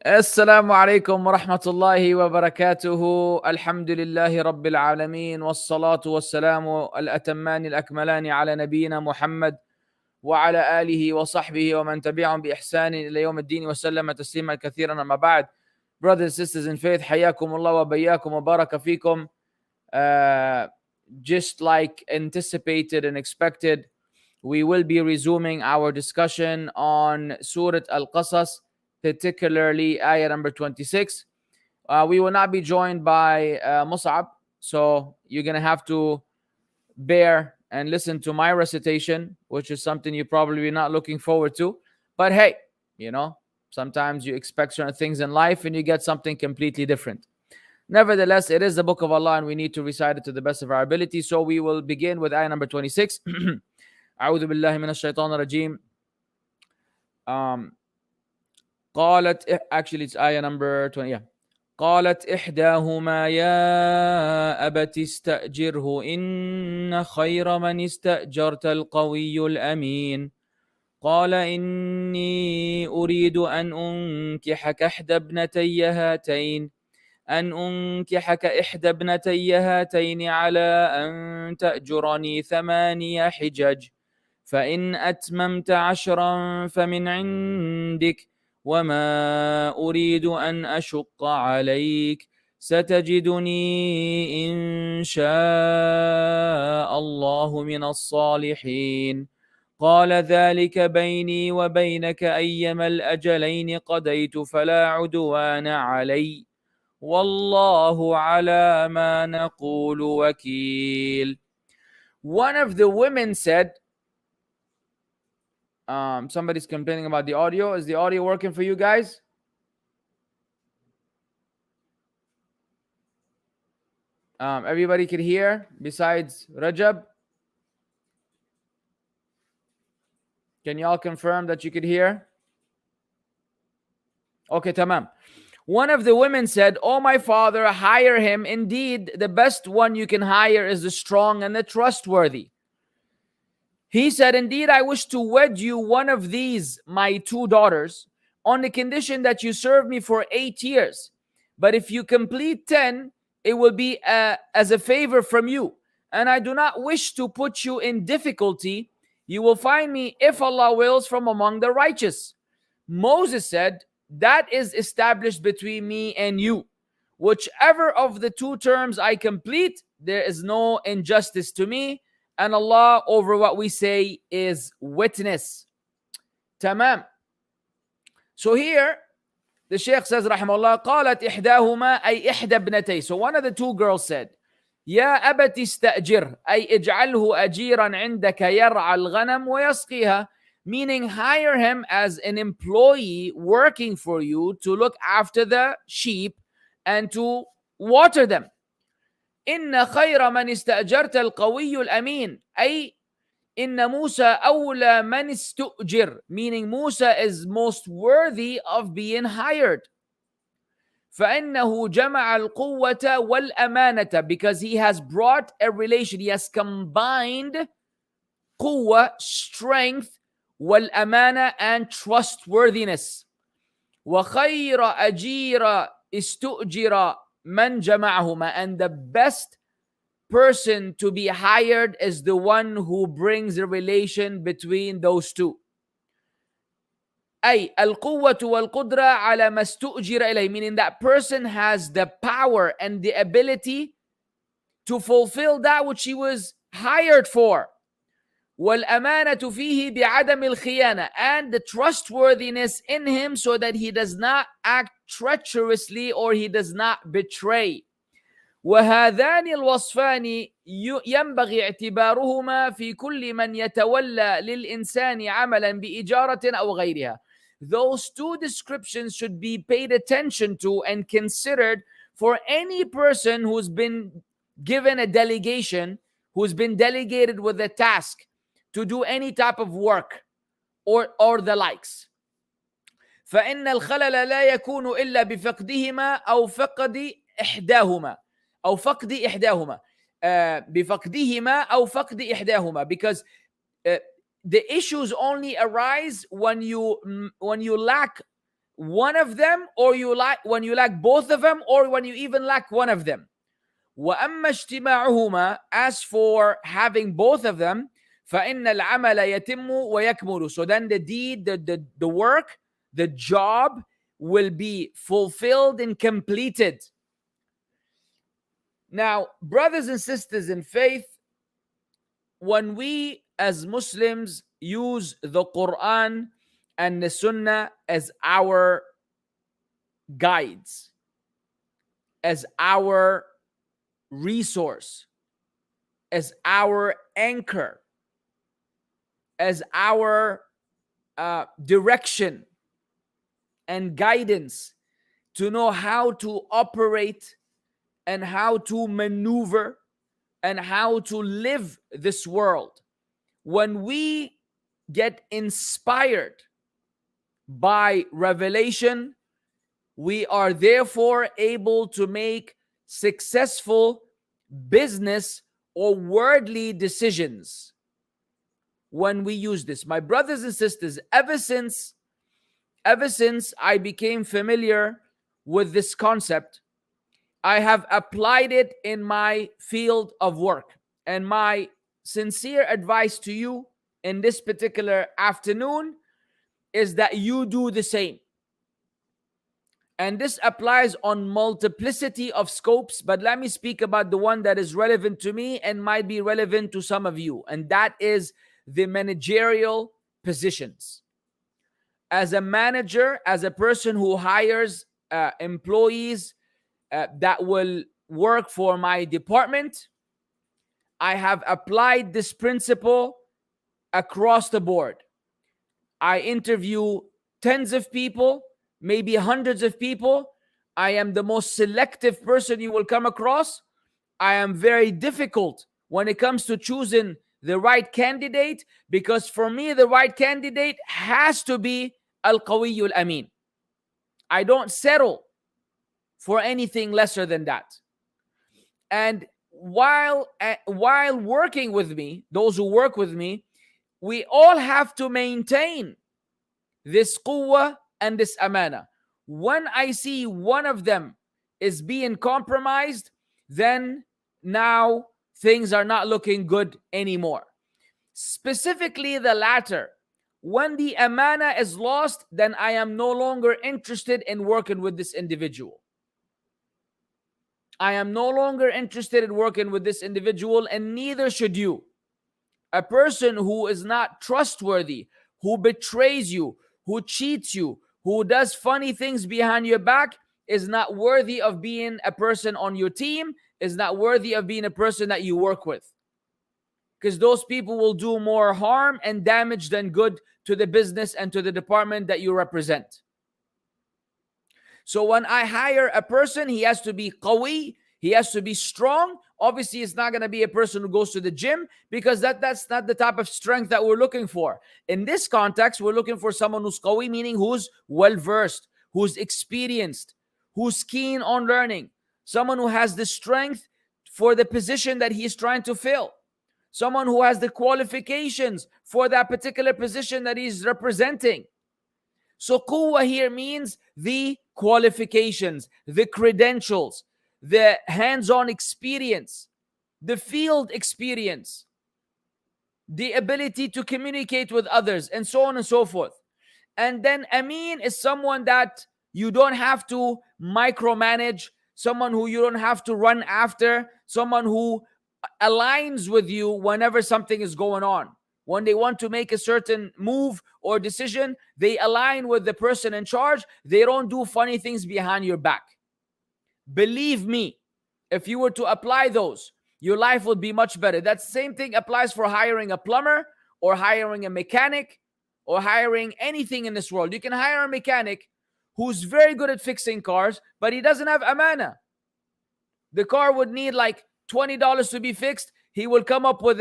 السلام عليكم ورحمة الله وبركاته. الحمد لله رب العالمين، والصلاة والسلام الأتمان الأكملان على نبينا محمد وعلى آله وصحبه ومن تبعهم بإحسان إلى يوم الدين وسلم تسليما كثيرا. أما بعد, brothers and sisters in faith, حياكم الله وبياكم وبارك فيكم. Just like anticipated and expected, we will be resuming our discussion on Surah Al-Qasas, particularly Ayah number 26. We will not be joined by Mussab, so you're going to have to bear and listen to my recitation, which is something you're probably not looking forward to. But hey, sometimes you expect certain things in life and you get something completely different. Nevertheless, it is the book of Allah and we need to recite it to the best of our ability. So we will begin with ayah number 26. أعوذ بالله من الشيطان الرجيم. Actually it's ayah number 20. قالت إحداهما يا أبت استأجره إن خير من استأجرت القوي الأمين قال إني أريد أن أنكحك إحدى ابنتي هاتين على أن تأجرني 8 حجج فإن أتممت 10 فمن عندك وما أريد أن أشق عليك ستجدني إن شاء الله من الصالحين قال ذلك بيني وبينك أيما الأجلين قضيت فلا عدوان علي والله على ما نقول وكيل. One of the women said, somebody's complaining about the audio. Is the audio working for you guys? Everybody can hear besides Rajab? Can you all confirm that you could hear? Okay, tamam. One of the women said, "Oh, my father, hire him. Indeed, the best one you can hire is the strong and the trustworthy." He said, "Indeed, I wish to wed you one of these, my 2 daughters, on the condition that you serve me for 8 years. But if you complete 10, it will be as a favor from you. And I do not wish to put you in difficulty. You will find me, if Allah wills, from among the righteous." Moses said, "That is established between me and you. Whichever of the 2 terms I complete, there is no injustice to me. And Allah over what we say is witness." Tamam. So here, the Shaykh says, Rahimahullah, قالت إحداهما أي إحدى ابنتي. So one of the 2 girls said, يا أبت استأجر أي اجعله أجيرا عندك يرعى الغنم ويسقيها. Meaning, hire him as an employee working for you to look after the sheep and to water them. إن خير من استأجرت القوي الأمين أي إن موسى أولى من استؤجر, meaning Musa is most worthy of being hired. فإنه جمع القوة والأمانة, because he has brought a relation, he has combined قوة, strength, والأمانة, and trustworthiness. وخير أجير استؤجر من جمعهما, and the best person to be hired is the one who brings a relation between those 2. أي القوة والقدرة على ما استؤجر إليه, meaning that person has the power and the ability to fulfill that which he was hired for. والأمانة فيه بعدم الخيانة, and the trustworthiness in him so that he does not act treacherously or he does not betray. وهذان الوصفان ينبغي اعتبارهما في كل من يتولى للإنسان عملا بإجارة أو غيرها. Those 2 descriptions should be paid attention to and considered for any person who's been given a delegation, who's been delegated with a task to do any type of work or the likes. فإن الخلل لا يكون إلا بفقدهما أو فقد إحداهما أو فقد إحداهما بفقدهما أو فقد إحداهما, because the issues only arise when you lack one of them, or when you lack both of them, or when you even lack one of them. وَأَمَّا اجْتِمَاعُهُمَا, as for having both of them, فَإِنَّ الْعَمَلَ يَتِمُّ وَيَكْمُلُ. So then the deed, the work, the job will be fulfilled and completed. Now, brothers and sisters in faith, when we as Muslims use the Quran and the Sunnah as our guides, as our resource, as our anchor, as our direction and guidance to know how to operate and how to maneuver and how to live this world. When we get inspired by revelation, we are therefore able to make successful business or worldly decisions when we use this. My brothers and sisters, ever since I became familiar with this concept, I have applied it in my field of work. And my sincere advice to you in this particular afternoon is that you do the same. And this applies on multiplicity of scopes, but let me speak about the one that is relevant to me and might be relevant to some of you, and that is the managerial positions. As a manager, as a person who hires employees that will work for my department, I have applied this principle across the board. I interview tens of people, maybe hundreds of people. I am the most selective person you will come across. I am very difficult when it comes to choosing the right candidate, because for me, the right candidate has to be Al-Qawiyyu Al-Amin. I don't settle for anything lesser than that. And while working with me, those who work with me, we all have to maintain this quwwah and this amana. When I see one of them is being compromised, then now things are not looking good anymore. Specifically the latter. When the amana is lost, then I am no longer interested in working with this individual. I am no longer interested in working with this individual, and neither should you. A person who is not trustworthy, who betrays you, who cheats you, who does funny things behind your back, is not worthy of being a person on your team, is not worthy of being a person that you work with. Because those people will do more harm and damage than good to the business and to the department that you represent. So when I hire a person, he has to be qawi, he has to be strong. Obviously, it's not going to be a person who goes to the gym, because that's not the type of strength that we're looking for. In this context, we're looking for someone who's qawi, meaning who's well-versed, who's experienced, who's keen on learning, someone who has the strength for the position that he's trying to fill, someone who has the qualifications for that particular position that he's representing. So quwwah here means the qualifications, the credentials, the hands-on experience, the field experience, the ability to communicate with others, and so on and so forth. And then Amin is someone that you don't have to micromanage, someone who you don't have to run after, someone who aligns with you whenever something is going on. When they want to make a certain move or decision, they align with the person in charge. They don't do funny things behind your back. Believe me, if you were to apply those, your life would be much better. That same thing applies for hiring a plumber or hiring a mechanic or hiring anything in this world. You can hire a mechanic who's very good at fixing cars, but he doesn't have amana. The car would need like $20 to be fixed. He will come up with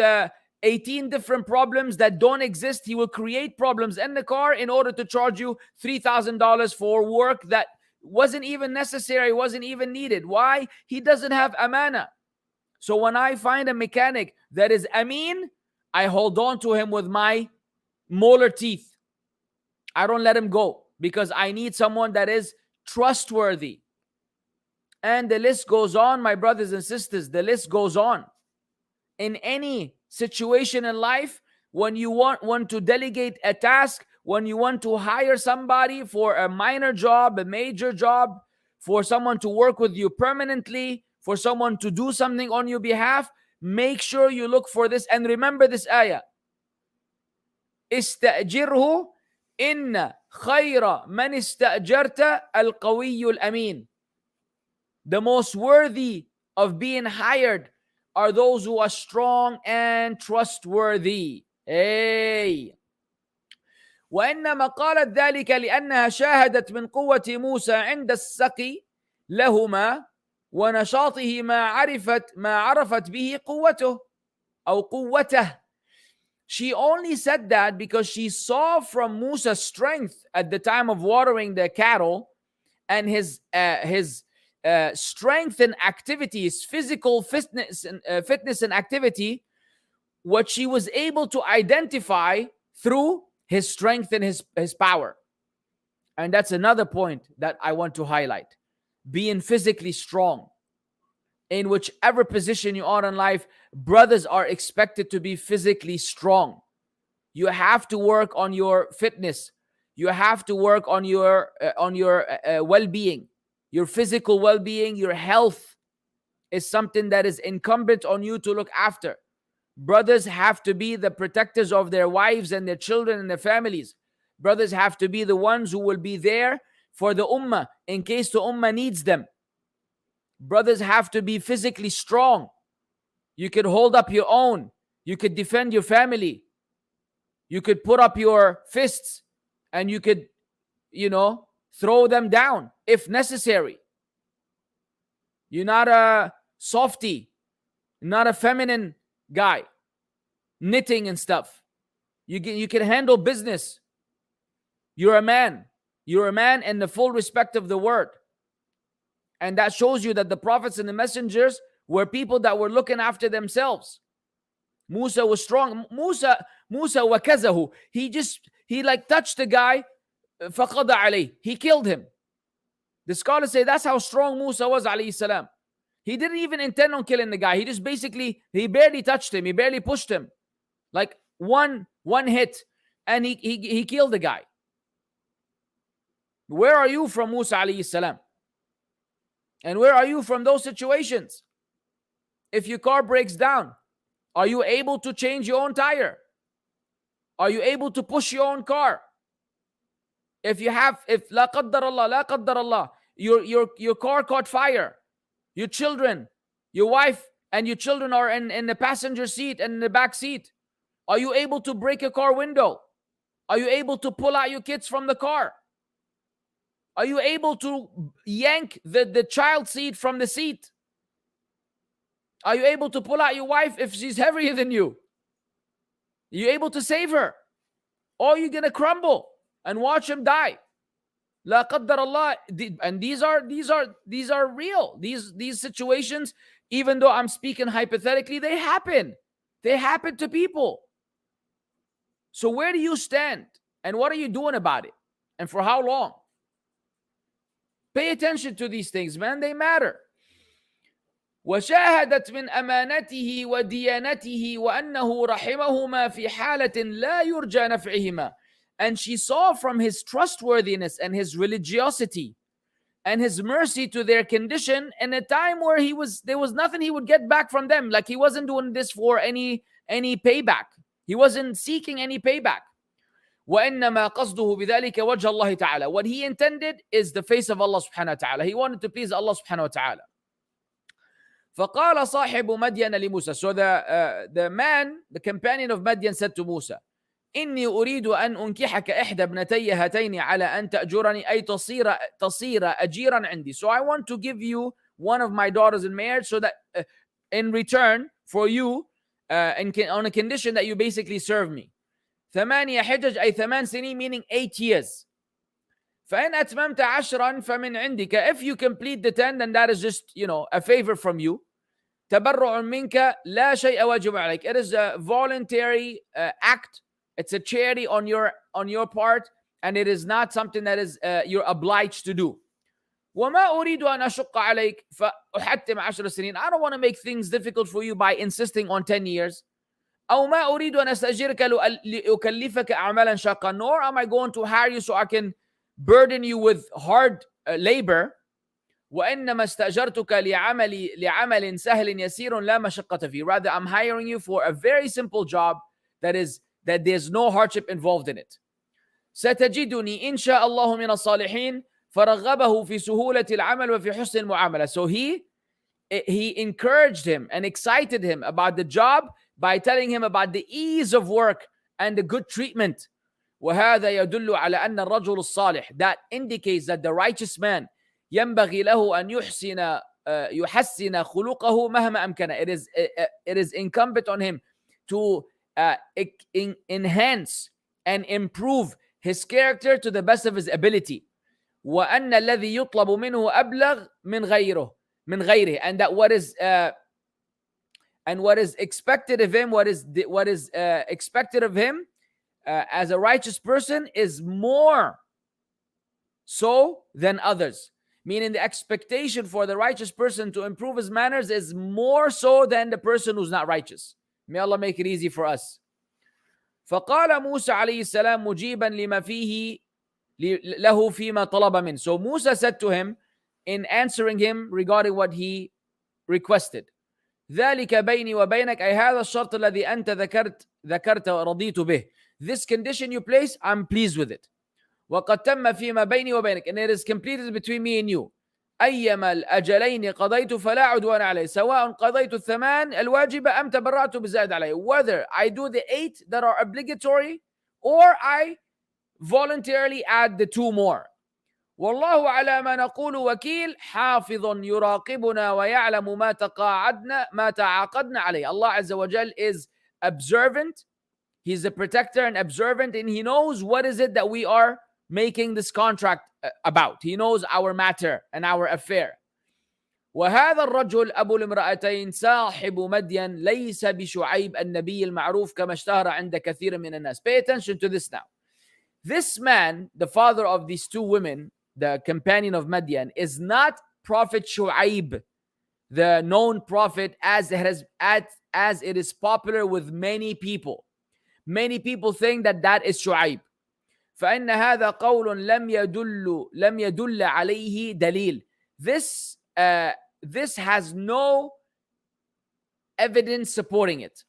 18 different problems that don't exist. He will create problems in the car in order to charge you $3,000 for work that wasn't even necessary, wasn't even needed. Why? He doesn't have amana. So when I find a mechanic that is amin, I hold on to him with my molar teeth. I don't let him go. because I need someone that is trustworthy. And the list goes on, my brothers and sisters. The list goes on. In any situation in life, when you want to delegate a task, when you want to hire somebody for a minor job, a major job, for someone to work with you permanently, for someone to do something on your behalf, make sure you look for this and remember this ayah. استأجره إن خير من استأجرت القوي الأمين. The most worthy of being hired are those who are strong and trustworthy. Hey. وإنما قالت ذلك لأنها شاهدت من قوة موسى عند السقي لهما ونشاطه ما عرفت به قوته أو قوته. She only said that because she saw from Musa's strength at the time of watering the cattle and his strength and activities, physical fitness and activity, what she was able to identify through his strength and his power. And that's another point that I want to highlight. Being physically strong. In whichever position you are in life, brothers are expected to be physically strong. You have to work on your fitness. You have to work on your well-being. Your physical well-being, your health is something that is incumbent on you to look after. Brothers have to be the protectors of their wives and their children and their families. Brothers have to be the ones who will be there for the ummah in case the ummah needs them. Brothers have to be physically strong. You could hold up your own. You could defend your family. You could put up your fists and you could, throw them down if necessary. You're not a softy, not a feminine guy, knitting and stuff. You can handle business. You're a man. You're a man in the full respect of the word. And that shows you that the prophets and the messengers were people that were looking after themselves. Musa was strong. Musa wakazahu. He touched the guy. فَقَضَى عَلَيْهِ. He killed him. The scholars say that's how strong Musa was, alayhi salam. He didn't even intend on killing the guy. He just he barely touched him. He barely pushed him. Like one hit. And he killed the guy. Where are you from, Musa alayhi salam? And where are you from those situations? If your car breaks down, are you able to change your own tire? Are you able to push your own car? If la qaddar Allah, your car caught fire, your children, your wife and your children are in the passenger seat and in the back seat, are you able to break a car window? Are you able to pull out your kids from the car? Are you able to yank the child seat from the seat? Are you able to pull out your wife if she's heavier than you? Are you able to save her? Or are you going to crumble and watch him die? La qaddar Allah. And these are real. These situations, even though I'm speaking hypothetically, they happen. They happen to people. So where do you stand? And what are you doing about it? And for how long? Pay attention to these things, man. They matter. وشاهدت من أمانته وديانته وأنه رحمهما في حالة لا يرجى نفعهما. And she saw from his trustworthiness and his religiosity and his mercy to their condition in a time where there was nothing he would get back from them. Like he wasn't doing this for any payback. He wasn't seeking any payback. وَإِنَّمَا قَصْدُهُ بِذَلِكَ وَجْهَ اللَّهِ تَعَالَى. What he intended is the face of Allah subhanahu wa ta'ala. He wanted to please Allah subhanahu wa ta'ala. فَقَالَ صَاحِبُ مَدْيَنَ لِمُوسَى. So the man, the companion of Madian said to Musa, إِنِّي أُرِيدُ أَنْ أُنْكِحَكَ إِحْدَى ابْنَتَيَّ هَاتَيْنِ عَلَى أَنْ تَأْجُرَنِي أَيْ تَصِيرَ أَجِيرًا عِنْدِي. So I want to give you one of my daughters in marriage so that in return for you, on a condition that you basically serve me. ثمانية حجج أي 8 سنين, meaning 8 years. فإن أتممت 10 فمن عندك. If you complete the 10, then that is just, a favor from you. تبرع منك لا شيء واجب عليك. It is a voluntary act. It's a charity on your part, and it is not something that is you're obliged to do. وما أريد أن أشق عليك فأحتم 10 سنين. I don't want to make things difficult for you by insisting on 10 years. أو ما أريد أن أستأجرك لأكلفك أعمالا شاقة. Nor am I going to hire you so I can burden you with hard labor. وإنما استأجرتك لعمل سهل يسير لا مشقة فيه. Rather, I'm hiring you for a very simple job that there's no hardship involved in it. ستجدني إن شاء الله من الصالحين. فرغبه في سهولة العمل وفي حسن المعاملة. So he encouraged him and excited him about the job by telling him about the ease of work and the good treatment. وهذا يدل على أن الرجل الصالح, that indicates that the righteous man ينبغي له أن يحسن خلقه مهما أمكن. It is incumbent on him to enhance and improve his character to the best of his ability. وأن الذي يطلب منه أبلغ من غيره, and that what is expected of him, what is expected of him as a righteous person is more so than others. Meaning the expectation for the righteous person to improve his manners is more so than the person who's not righteous. May Allah make it easy for us. فقال موسى عليه السلام مجيبا لما فيه له فيما طلب منه. So Musa said to him in answering him regarding what he requested, ذلك بيني وبينك, أي هذا الشرط الذي أنت ذكرت ورضيت به. This condition you place, I'm pleased with it. وقد تم فيما بيني وبينك, and it is completed between me and you. أيما الأجلين قضيت فلا عدوان علي سواء قضيت 8 الواجبة أم تبرأت بزائد علي. Whether I do the 8 that are obligatory or I voluntarily add the 2 more. والله على ما نقول وكيل حافظ يراقبنا ويعلم ما تعاقدنا عليه. Allah Azza wa Jal is observant. He's the protector and observant, and he knows what is it that we are making this contract about. He knows our matter and our affair. وهذا الرجل أبو الامرأتين صاحب مدين ليس بشعيب النبي المعروف كما اشتهر عند كثير من الناس. Pay attention to this now. This man, the father of these 2 women, the companion of Madian, is not Prophet Shu'aib, the known prophet, as it is popular with many people. Many people think that that is Shu'aib. فإن هذا قول لم يدل عليه دليل. This has no evidence supporting it.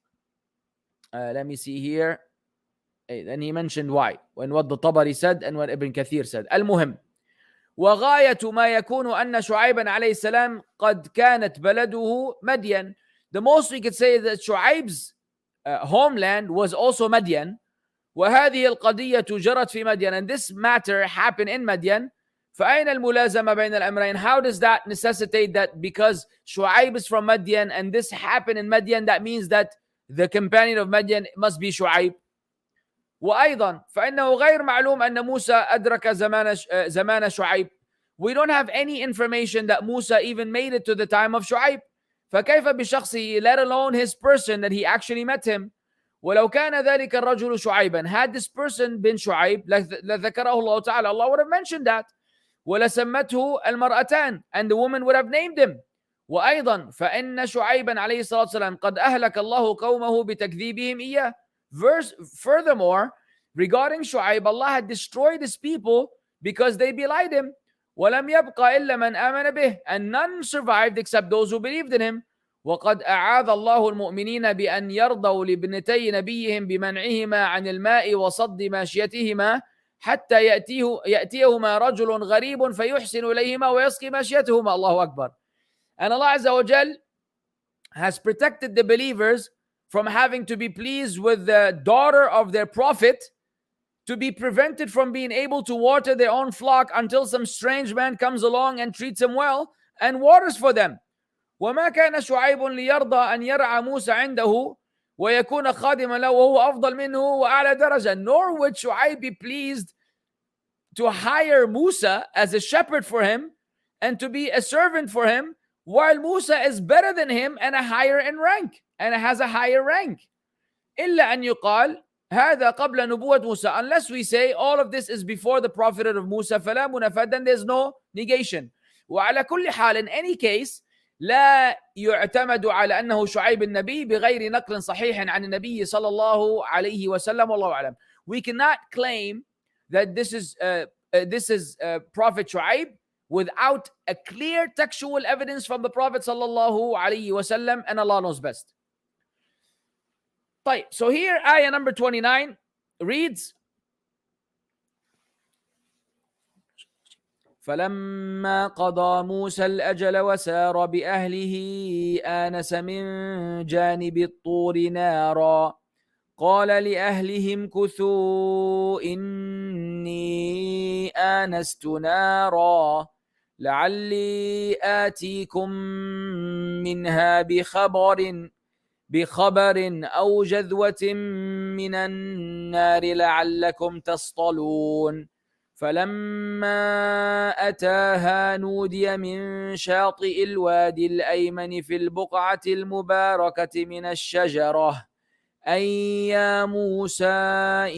Let me see here. Then he mentioned why, and what the Tabari said and what Ibn Kathir said. المهم وغاية ما يكون أن شعيبا عليه السلام قد كانت بلده مدين. The most we could say is that Shu'aib's homeland was also Madian. وهذه القضية جرت في مدين, and this matter happened in Madian. فأين الملازمة بين الأمرين? How does that necessitate that because Shu'aib is from Madian and this happened in Madian, that means that the companion of Madian must be Shu'aib? وأيضا فإنه غير معلوم أن موسى أدرك زمان شعيب. We don't have any information that Musa even made it to the time of Shu'aib. فكيف بشخصه, let alone his person that he actually met him. ولو كان ذلك الرجل شعيبا, had this person been Shu'aib لذكره الله تعالى, Allah would have mentioned that. ولسمته المرأتان, and the woman would have named him. وأيضا فإن شعيبا عليه الصلاة والسلام قد أهلك الله قومه بتكذيبهم إياه. Furthermore, regarding Shu'aib, Allah had destroyed his people because they belied him. وَلَمْ يَبْقَ إِلَّا مَنْ آمَنَ بِهِ, and none survived except those who believed in him. وَقَدْ أَعَاذَ اللَّهُ الْمُؤْمِنِينَ بِأَنْ يَرْضَوْا لِابْنَتَيْ نَبِيِّهِمْ بِمَنْعِهِمَا عَنِ الْمَاءِ وَصَدِّ مَاشِيَتِهِمَا حَتَّى يَأْتِيهُمَا رَجُلٌ غَرِيبٌ فَيُحْسِنُ إِلَيْهِمَا وَيَسْقِي مَاشِيَتِهُمَا. Allahu Akbar. And Allah Azza wa Jal has protected the believers from having to be pleased with the daughter of their prophet, to be prevented from being able to water their own flock until some strange man comes along and treats them well and waters for them. وما كان شعيب ليرضى أن يرعى موسى عنده ويكون خادما له وهو أفضل منه وأعلى درجة. Nor would Shu'aib be pleased to hire Musa as a shepherd for him and to be a servant for him, while Musa is better than him and a higher in rank and has a higher rank. إلا أن يقال, هذا قبل نبوة موسى. Unless we say all of this is before the prophethood of Musa, فلا منافاة, then there's no negation. وعلى كل حال, in any case, لا يعتمد على أنه شعيب النبي بغير نقل صحيح عن النبي صلى الله عليه وسلم والله أعلم. We cannot claim that this is Prophet Shu'aib without a clear textual evidence from the Prophet صلى الله عليه وسلم, and Allah knows best. طيب, so here ayah number 29 reads, فلما قضى موسى الأجل وسار بأهله آنس من جانب الطور نارا قال لأهلهم كثوا إني آنست نارا لعلي آتيكم منها بخبر أو جذوة من النار لعلكم تصطلون فلما أتاها نودي من شاطئ الوادي الأيمن في البقعة المباركة من الشجرة أي يا موسى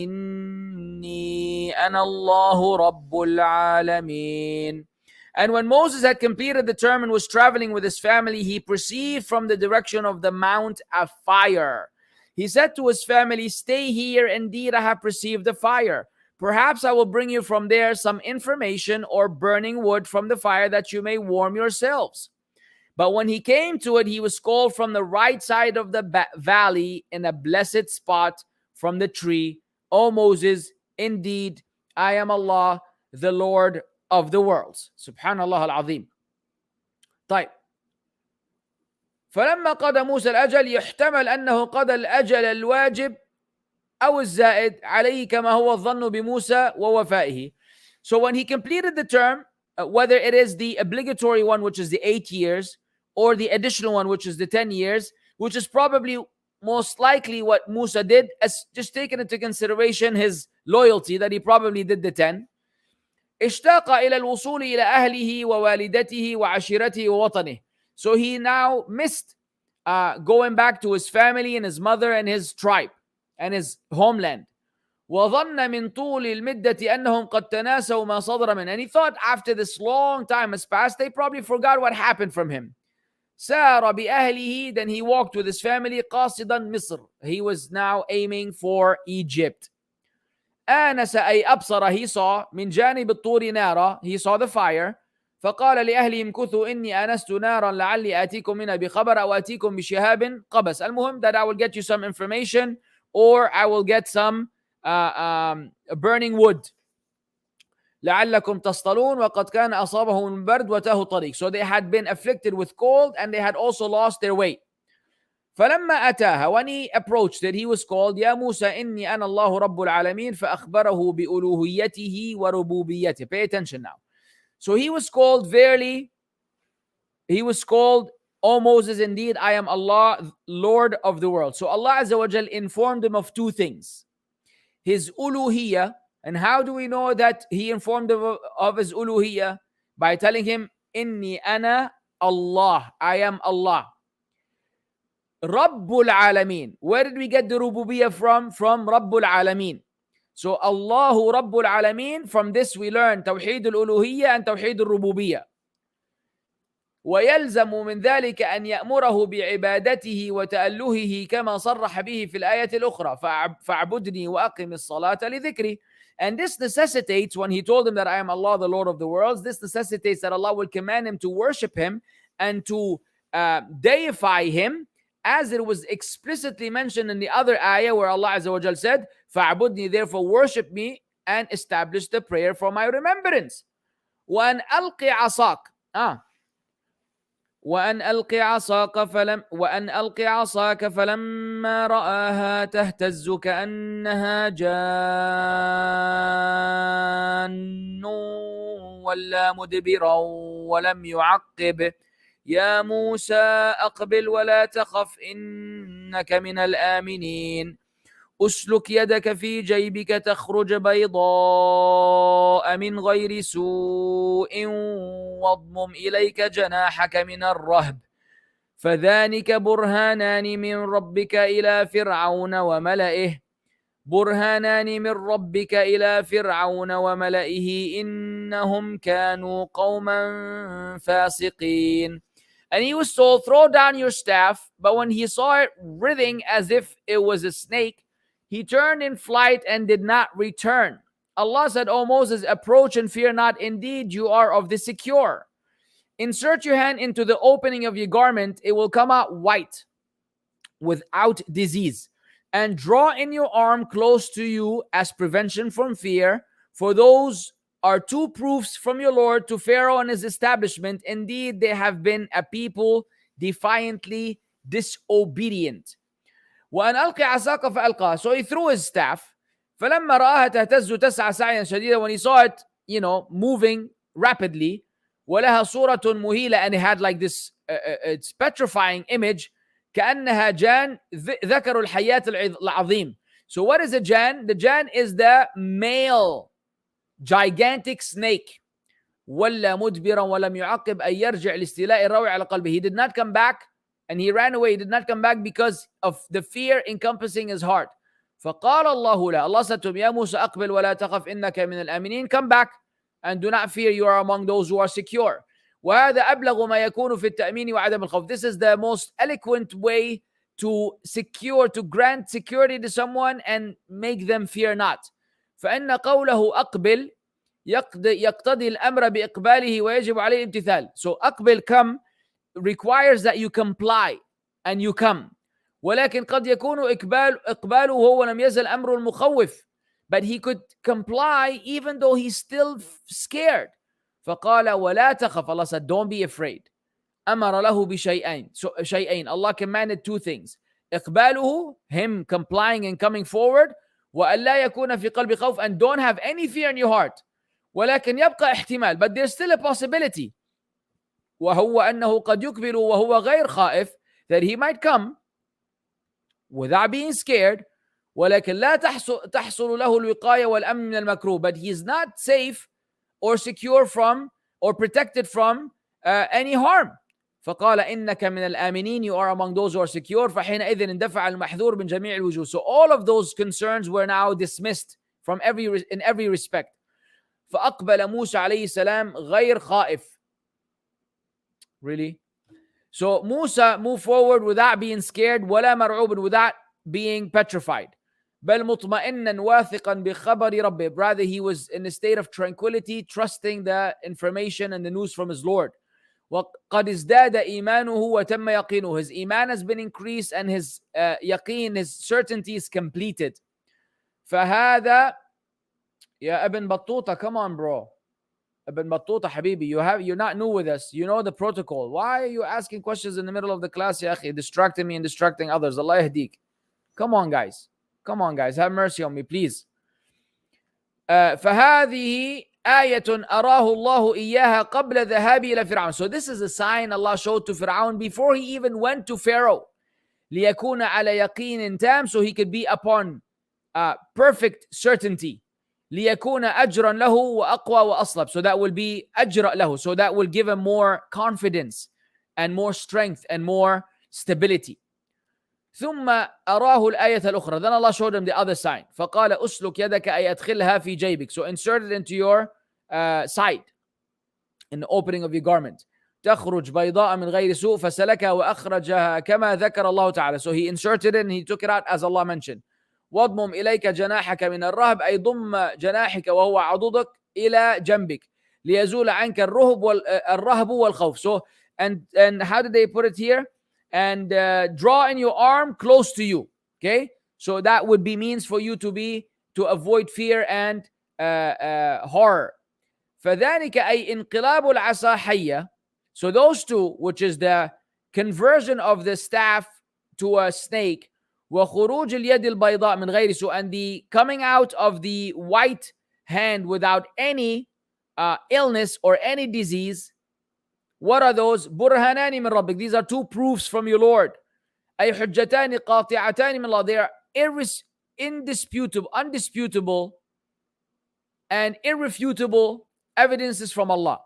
إني أنا الله رب العالمين. And when Moses had completed the term and was traveling with his family, he perceived from the direction of the mount a fire. He said to his family, stay here, indeed I have perceived the fire. Perhaps I will bring you from there some information or burning wood from the fire that you may warm yourselves. But when he came to it, he was called from the right side of the valley in a blessed spot from the tree. O Moses, indeed I am Allah, the Lord of the worlds. Subhanallah al-Azim. طيب. فلما قضى موسى الأجل يحتمل أنه قضى الأجل الواجب أو الزائد عليه كما هو الظن بموسى ووفائه. So when he completed the term, whether it is the obligatory one, which is the 8 years, or the additional one, which is the 10 years, which is probably most likely what Musa did, as just taken into consideration his loyalty, that he probably did the 10. اشتاق إلى الوصول إلى أهله ووالدته وعشيرته ووطنه. So he now missed going back to his family and his mother and his tribe and his homeland. وظن من طول المدة أنهم قد تناسوا ما صدر منه. And he thought after this long time has passed, they probably forgot what happened from him. سار بأهله, then he walked with his family قاصدا مصر. He was now aiming for Egypt. آنس أي أبصر, he saw, من جانب الطور نارا, he saw the fire. فقال لأهلهم كثوا إني آنست نارا لعلي آتيكم منها بخبر أو آتيكم بشهاب قبس. المهم that I will get you some information or I will get some burning wood. لعلكم تصطلون وقد كان أصابهم البرد وتاه الطريق. So they had been afflicted with cold and they had also lost their way. فلما أتاها, when he approached it, he was called يا موسى إني أنا الله رب العالمين فأخبره بألوهيته وربوبيته. Pay attention now. So he was called, verily, he was called, O Moses, indeed I am Allah, Lord of the world. So Allah Azza wa Jal informed him of two things. His uluhiyya, and how do we know that he informed him of his uluhiyya? By telling him, Inni ana Allah, I am Allah. Rabbul Alameen. Where did we get the rububiyyah from? From Rabbul Alameen. So Allahu Rabbul Alameen. From this we learn Tawheed al-Uluhiyyah and Tawheed al-Rububiyyah. ويلزم من ذلك أن يأمره بعبادته وتألهه كما صرح به في الآية الأخرى فاعبدني وأقم الصلاة لذكري. And this necessitates, when he told him that I am Allah, the Lord of the worlds, this necessitates that Allah will command him to worship him and to deify him, as it was explicitly mentioned in the other ayah where Allah Azza wa Jal said, فَاعْبُدْنِي, therefore worship me and establish the prayer for my remembrance. وَأَنْ أَلْقِ عَصَاكَ فَلَمَّا رَآهَا تَهْتَزُّ كَأَنَّهَا جَانٌّ وَلَّى مُدْبِرًا وَلَمْ يُعَقِّبْ يا موسى أقبل ولا تخف إنك من الآمنين أسلك يدك في جيبك تخرج بيضاء من غير سوء واضمم إليك جناحك من الرهب فذلك برهانان من ربك إلى فرعون وملئه برهانان من ربك إلى فرعون وملئه إنهم كانوا قوما فاسقين. And he was told, throw down your staff. But when he saw it writhing as if it was a snake, he turned in flight and did not return. Allah said, O Moses, approach and fear not. Indeed, you are of the secure. Insert your hand into the opening of your garment. It will come out white, without disease. And draw in your arm close to you as prevention from fear. For those are two proofs from your Lord to Pharaoh and his establishment. Indeed, they have been a people defiantly disobedient. وأن ألقي عصاك فألقاها. So he threw his staff. فلما رآها تهتز تسعى سعيا شديدا. When he saw it, moving rapidly. ولها صورة مهيلة, and it had like this it's petrifying image. كأنها جان ذكر الحياة العظيم. So what is a jan? The jan is the male gigantic snake. ولا مدبرا ولم يعقب أن يرجع لاستيلاء الروع على قلبه. He did not come back and he ran away. He did not come back because of the fear encompassing his heart. فقال الله له, Allah said to him, يا موسى أقبل ولا تخف إنك من الآمنين. Come back and do not fear, you are among those who are secure. وهذا أبلغ ما يكون في التأمين وعدم الخوف. This is the most eloquent way to secure, to grant security to someone and make them fear not. فإن قوله أقبل يقتضي الأمر بإقباله ويجب عليه الامتثال. So أقبل, come, requires that you comply and you come. ولكن قد يكون إقباله هو لم يزل أمر المخوف. But he could comply even though he's still scared. فقال ولا تخف. Allah said, don't be afraid. أمر له بشيئين. So شيئين. Allah commanded two things. إقباله, him complying and coming forward. وألا يكون في قلب خوف, and don't have any fear in your heart. ولكن يبقى احتمال, but there's still a possibility. وهو أنه قد يقبل وهو غير خائف, that he might come without being scared. ولكن لا تحصل له الوقاية والأمن من المكروه, but he is not safe or secure from or protected from any harm. فقال إنك من الآمنين, you are among those who are secure. فحينئذ اندفع المحذور من جميع الوجوه. So all of those concerns were now dismissed from in every respect. فأقبل موسى عليه السلام غير خائف. Really? So Musa moved forward without being scared, ولا مرعوب, without being petrified. بل مطمئنا واثقا بخبر ربه. Rather, he was in a state of tranquility, trusting the information and the news from his Lord. وقد ازداد إيمانه وتم يقينه. His iman has been increased and his yaqeen, his certainty is completed. فهذا يا ابن بطوطة, come on bro. Ibn Battuta Habibi, you're not new with us. You know the protocol. Why are you asking questions in the middle of the class, ya akhi? Distracting me and distracting others. Allah yahdik. Come on, guys. Come on, guys. Have mercy on me, please. فهذه آية أراه الله إياها قبل ذهابه إلى فرعون. So this is a sign Allah showed to Fir'aun before he even went to Pharaoh. ليكون على يقين تام, so he could be upon perfect certainty. ليكون أجرا له وأقوى وأصلب. So that will be أجر له. So that will give him more confidence and more strength and more stability. ثم أراه الآية الأخرى. Then Allah showed him the other sign. فقال أسلك يدك أي أدخلها في جيبك. So insert it into your side in the opening of your garment. تخرج بيضاء من غير سوء فسلكها وأخرجها كما ذكر الله تعالى. So he inserted it and he took it out as Allah mentioned. واضمم إليك جناحك من الرهب أي ضم جناحك وهو عضدك إلى جنبك ليزول عنك الرهب والخوف. So and how did they put it here? And draw in your arm close to you. Okay, so that would be means for you to avoid fear and horror. فذلك أي انقلاب العصا حية. So those two, which is the conversion of the staff to a snake, وخروج اليد البيضاء من غير سوء, and the coming out of the white hand without any illness or any disease. What are those? برهانان من ربك. These are two proofs from your Lord. أي حجتان قاطعتان من الله. They are undisputable and irrefutable evidences from Allah.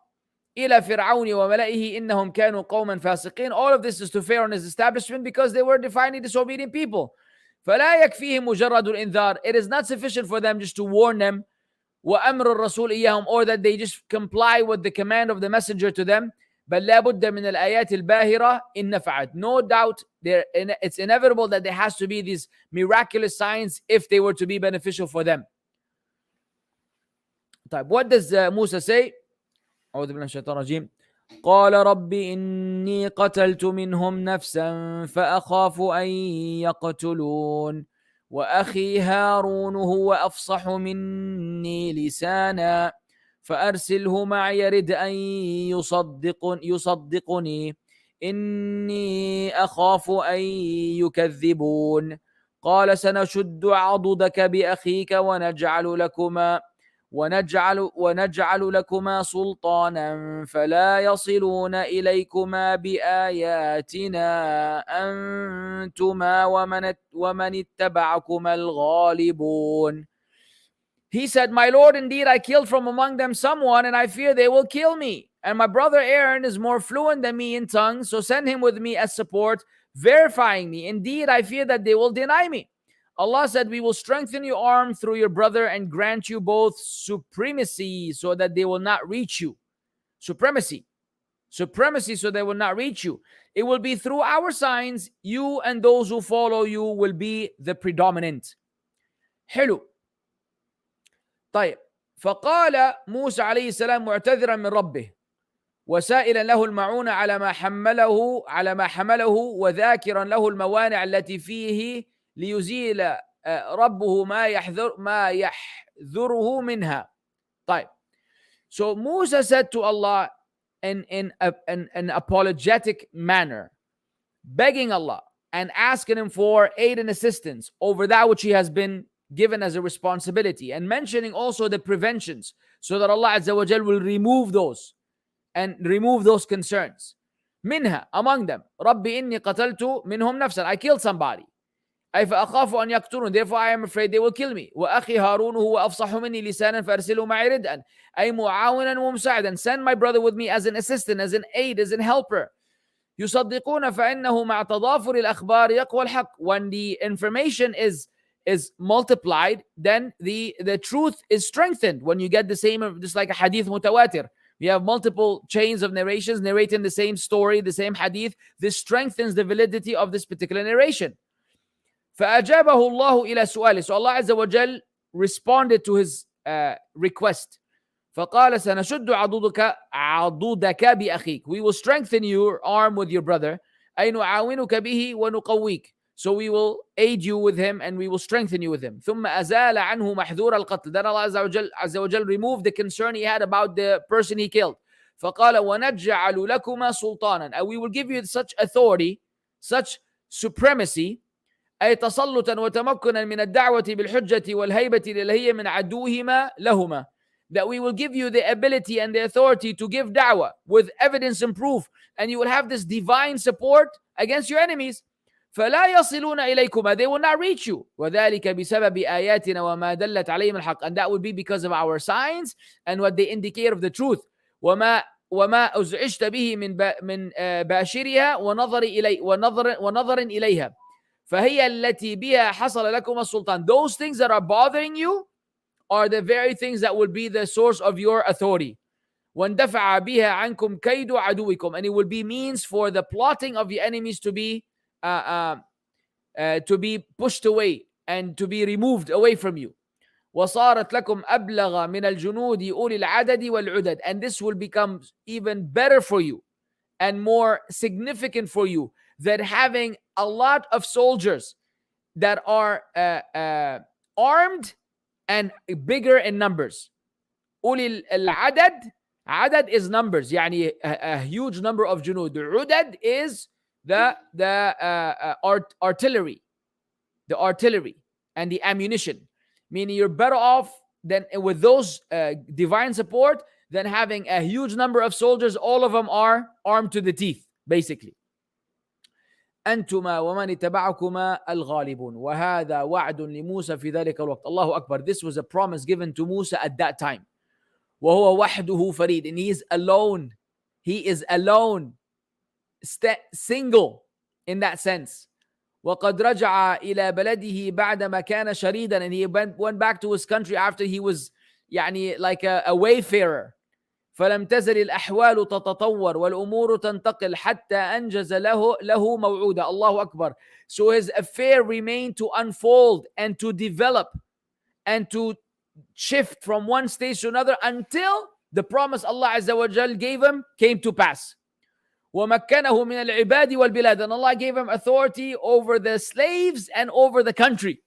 إلى فرعون وملئه إنهم كانوا قوما فاسقين. All of this is to Pharaoh and his establishment because they were defiantly disobedient people. فلا يكفيهم مجرد الإنذار. It is not sufficient for them just to warn them. وأمر الرسول إياهم, or that they just comply with the command of the messenger to them. بل لا بد من الآيات الباهرة إن نفعت. No doubt it's inevitable that there has to be these miraculous signs if they were to be beneficial for them. طيب, what does Musa say? أعوذ بالله من الشيطان الرجيم. قال رب إني قتلت منهم نفسا فأخاف أن يقتلون وأخي هارون هو أفصح مني لسانا فأرسله معي يرد أن يصدقني إني أخاف أن يكذبون قال سنشد عضدك بأخيك ونجعل لكما سلطانا فلا يصلون إليكما بآياتنا أنتما ومن اتبعكما الغالبون. He said, my Lord, indeed I killed from among them someone, and I fear they will kill me. And my brother Aaron is more fluent than me in tongues, so send him with me as support, verifying me. Indeed, I fear that they will deny me. Allah said, we will strengthen your arm through your brother and grant you both supremacy so that they will not reach you. Supremacy so they will not reach you. It will be through our signs, you and those who follow you will be the predominant. حلو. طيب, فقال موسى عليه السلام معتذرا من ربه وسائلا له المعونة على ما حمله وذاكرا له الموانع التي فيه ليزيل ربه ما يحذره منها. طيب, so Musa said to Allah in an apologetic manner, begging Allah and asking him for aid and assistance over that which he has been given as a responsibility, and mentioning also the preventions so that Allah Azza wa Jal will remove those concerns. منها, among them, ربي إني قتلت منهم نفسا, I killed somebody. أي فأخاف أن يقتلون, therefore I am afraid they will kill me. وأخي هارون هو أفصح مني لسانا فأرسله معي ردءا, أي معاونا ومساعدا, send my brother with me as an assistant, as an aid, as an helper. يصدقون فإنه مع تضافر الأخبار يقوى الحق. When the information is multiplied, then the truth is strengthened. When you get the same, just like a hadith mutawatir, you have multiple chains of narrations narrating the same story, the same hadith. This strengthens the validity of this particular narration. فأجابه الله إلى سؤاله. So Allah Azza wa Jal responded to his request. فقال سنشد عضدك بأخيك. We will strengthen your arm with your brother. أي نعاونك به ونقويك. So we will aid you with him and we will strengthen you with him. ثم أزال عنه محذور القتل. Then Allah Azza wa Jal removed the concern he had about the person he killed. فقال ونجعل لكما سلطانا. And we will give you such authority, such supremacy, أي تسلطا وتمكنا من الدعوة بالحجة والهيبة الإلهية من عدوهما لهما. That we will give you the ability and the authority to give da'wah with evidence and proof, and you will have this divine support against your enemies. فلا يصلون إليكما, they will not reach you. وذلك بسبب آياتنا وما دلت عليهم الحق, and that would be because of our signs and what they indicate of the truth. وما أزعجت به من باشرها ونظر إليها فهي التي بها حصل لكم السلطان. Those things that are bothering you are the very things that will be the source of your authority. وَانْدَفَعَ بِهَا عَنْكُمْ كَيْدُ عَدُوِكُمْ, and it will be means for the plotting of your enemies to be pushed away and to be removed away from you. وَصَارَتْ لَكُمْ أَبْلَغَ مِنَ الْجُنُودِ أُولِي الْعَدَدِ وَالْعُدَدِ, and this will become even better for you and more significant for you than having a lot of soldiers that are armed and bigger in numbers. أولي العدد, عدد is numbers, يعني a huge number of junud. Udad is the artillery and the ammunition, meaning you're better off than with those divine support than having a huge number of soldiers. All of them are armed to the teeth, basically. أنتما ومن اتبعكما الغالبون وهذا وعد لموسى في ذلك الوقت. Allahu Akbar. This was a promise given to Musa at that time. وهو وحده فريد, and he is alone. He is alone, single in that sense. وقد رجع إلى بلده بعدما كان شريدا, and he went back to his country after he was يعني like a wayfarer. فلم تزل الأحوال تتطور والأمور تنتقل حتى أنجز له موعودا. الله أكبر. So his affair remained to unfold and to develop and to shift from one stage to another until the promise Allah Azza wa Jal gave him came to pass. ومكنه من العباد والبلاد, and Allah gave him authority over the slaves and over the country.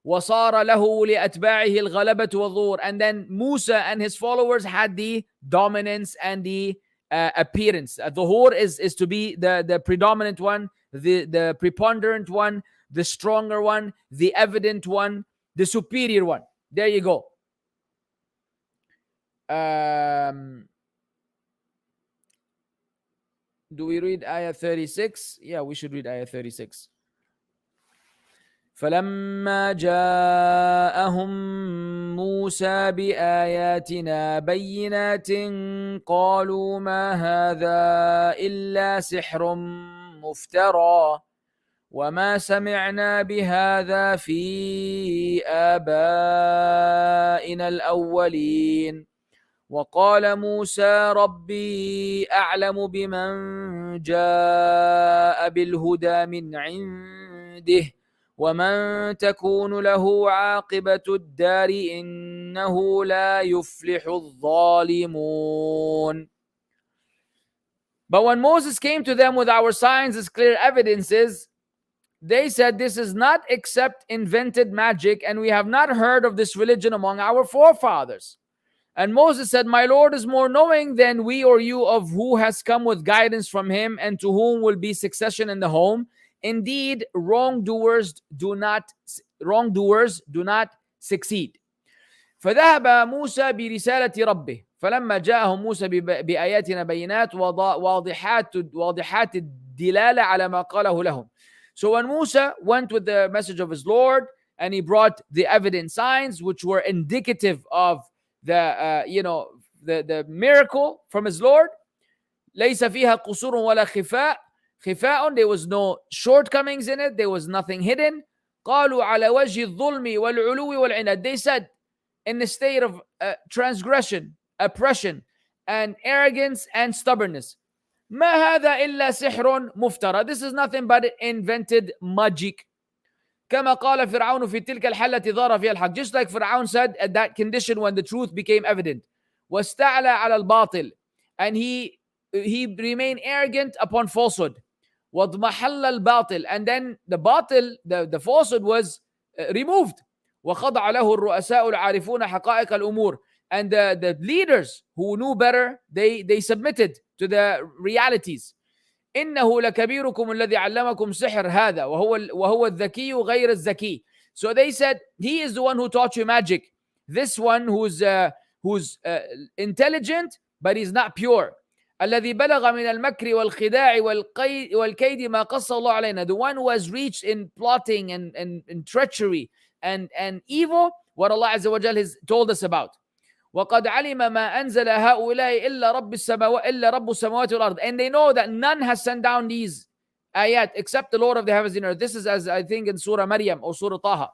وصار له لأتباعه الغلبة والظهور, and then Musa and his followers had the dominance and the appearance. Dhuhur is to be the predominant one, the preponderant one, the stronger one, the evident one, the superior one. There you go. Do we read Ayah 36? Yeah, we should read Ayah 36. فلما جاءهم موسى بآياتنا بينات قالوا ما هذا إلا سحر مفترى وما سمعنا بهذا في آبائنا الأولين وقال موسى ربي أعلم بمن جاء بالهدى من عنده ومن تكون له عاقبة الدار إنه لا يفلح الظالمون. But when Moses came to them with our signs as clear evidences, they said, this is not except invented magic, and we have not heard of this religion among our forefathers. And Moses said, my Lord is more knowing than we or you of who has come with guidance from him and to whom will be succession in the home. Indeed, wrongdoers do not succeed. فذهب موسى برسالة ربه فلما جاءهم موسى بآياتنا بينات واضحات الدلالة على ما قاله لهم. So when Musa went with the message of his Lord and he brought the evident signs which were indicative of the miracle from his Lord, ليس فيها قصور ولا خفاء. there was no shortcomings in it, there was nothing hidden. قالوا على وجه الظلم والعلو والعناد. They said in the state of transgression, oppression, and arrogance and stubbornness. ما هذا إلا سحر مفترى. This is nothing but invented magic. كما قال فرعون في تلك الحالة ظهر فيها الحق. Just like Fir'aun said at that condition when the truth became evident. واستعلى على الباطل. And he remained arrogant upon falsehood. واضمحل الباطل. And then the batil, the falsehood was removed. وخضع له الرؤساء العارفون حقائق الأمور. And the leaders who knew better, they submitted to the realities. إنه لكبيركم الذي علمكم سحر هذا وهو الذكي غير الذكي. So they said, he is the one who taught you magic. This one who's intelligent, but he's not pure. الذي بلغ من المكر والخداع والكيد ما قص الله علينا. The one who has reached in plotting and treachery and evil, what Allah Azza wa Jal has told us about. وقد علم ما أنزل هؤلاء إلا رب السماوات والأرض. And they know that none has sent down these ayat except the Lord of the heavens and earth. This is as I think in Surah Maryam or Surah Taha.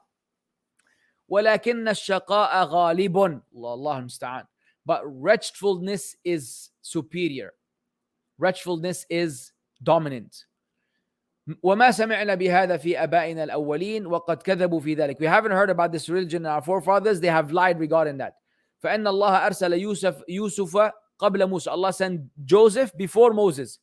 ولكن الشقاء غالب. Allah المستعان. But wretchedness is superior. Wretchedness is dominant. وما سمعنا بهذا في آبائنا الأولين وقد كذبوا في ذلك. We haven't heard about this religion in our forefathers. They have lied regarding that. فإن الله أرسل يوسف قبل موسى. Allah sent Joseph before Moses.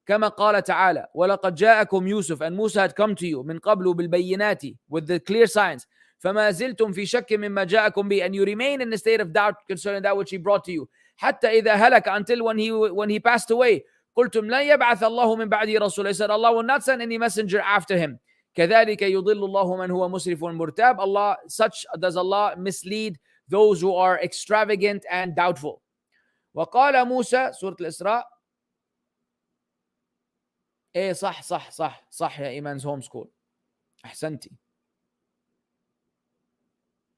كما قال تعالى ولقد جاءكم يوسف, and Musa had come to you من قبل بالبينات, with the clear signs. فما زلتم في شك مما جاءكم به, and you remain in the state of doubt concerning that which he brought to you. حتى إذا هلك, until when he passed away. قلتم لن يبعث الله من بعده رسولا. He said Allah will not send any messenger after him. كذلك يضل الله من هو مسرف مرتاب. Such does Allah mislead those who are extravagant and doubtful. وقال موسى, سورة الإسراء. صح يا إيمان's homeschool. أحسنتي.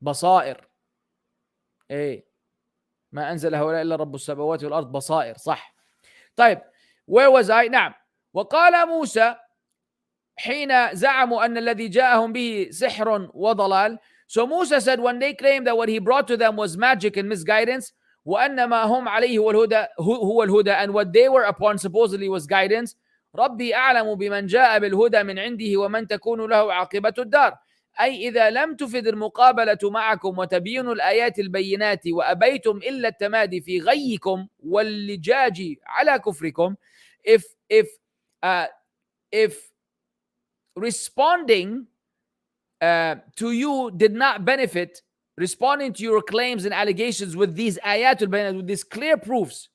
بصائر. ما أنزل هؤلاء إلا رب السماوات والأرض. بصائر. صح. طيب, where was I? نعم. وقال موسى, حين زعموا أن الذي جاءهم به سحر وضلال. So Musa said when they claimed that what he brought to them was magic and misguidance, وأن ما هم عليه هو الهدى, and what they were upon supposedly was guidance. ربي أعلم بمن جاء بالهدى من عنده ومن تكون له عاقبة الدار. أي إذا لم تفد المقابلة معكم وتبينوا الآيات البينات وأبيتم إلا التمادي في غيكم واللجاج على كفركم. If responding to you did not benefit, responding to your claims and allegations with these ayatul bayinat, with these clear proofs,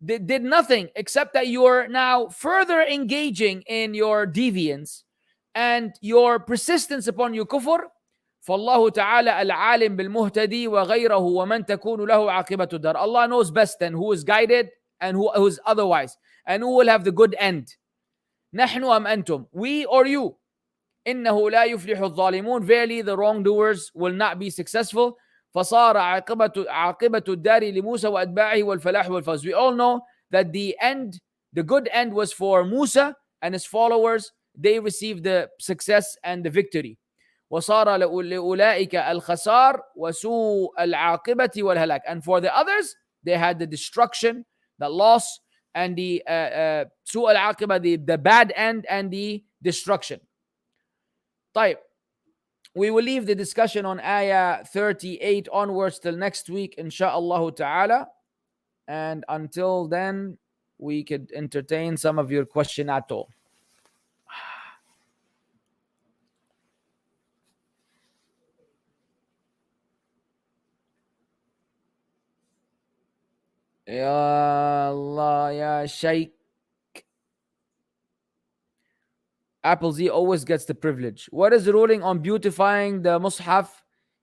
they did nothing except that you're now further engaging in your deviance and your persistence upon your kufr. فالله تعالى العالم بالمهتدي وغيره ومن تكون له عاقبة الدار. Allah knows best then who is guided and who is otherwise, and who will have the good end. نحن أم أنتم, we or you. إنه لا يفلح الظالمون, verily the wrongdoers will not be successful. فصار عاقبة الدار لموسى وأتباعه والفلاح والفوز. We all know that the end, the good end was for Musa and his followers. They received the success and the victory. وصار لأولئك الخسار وسوء العاقبة والهلاك. And for the others, they had the destruction, the loss, and the سوء العاقبة, the bad end and the destruction. طيب, we will leave the discussion on Ayah 38 onwards till next week, insha'Allah ta'ala. And until then, we could entertain some of your questionato. Ya Allah, Ya Shaykh. Apple Z always gets the privilege. What is the ruling on beautifying the Mus'haf?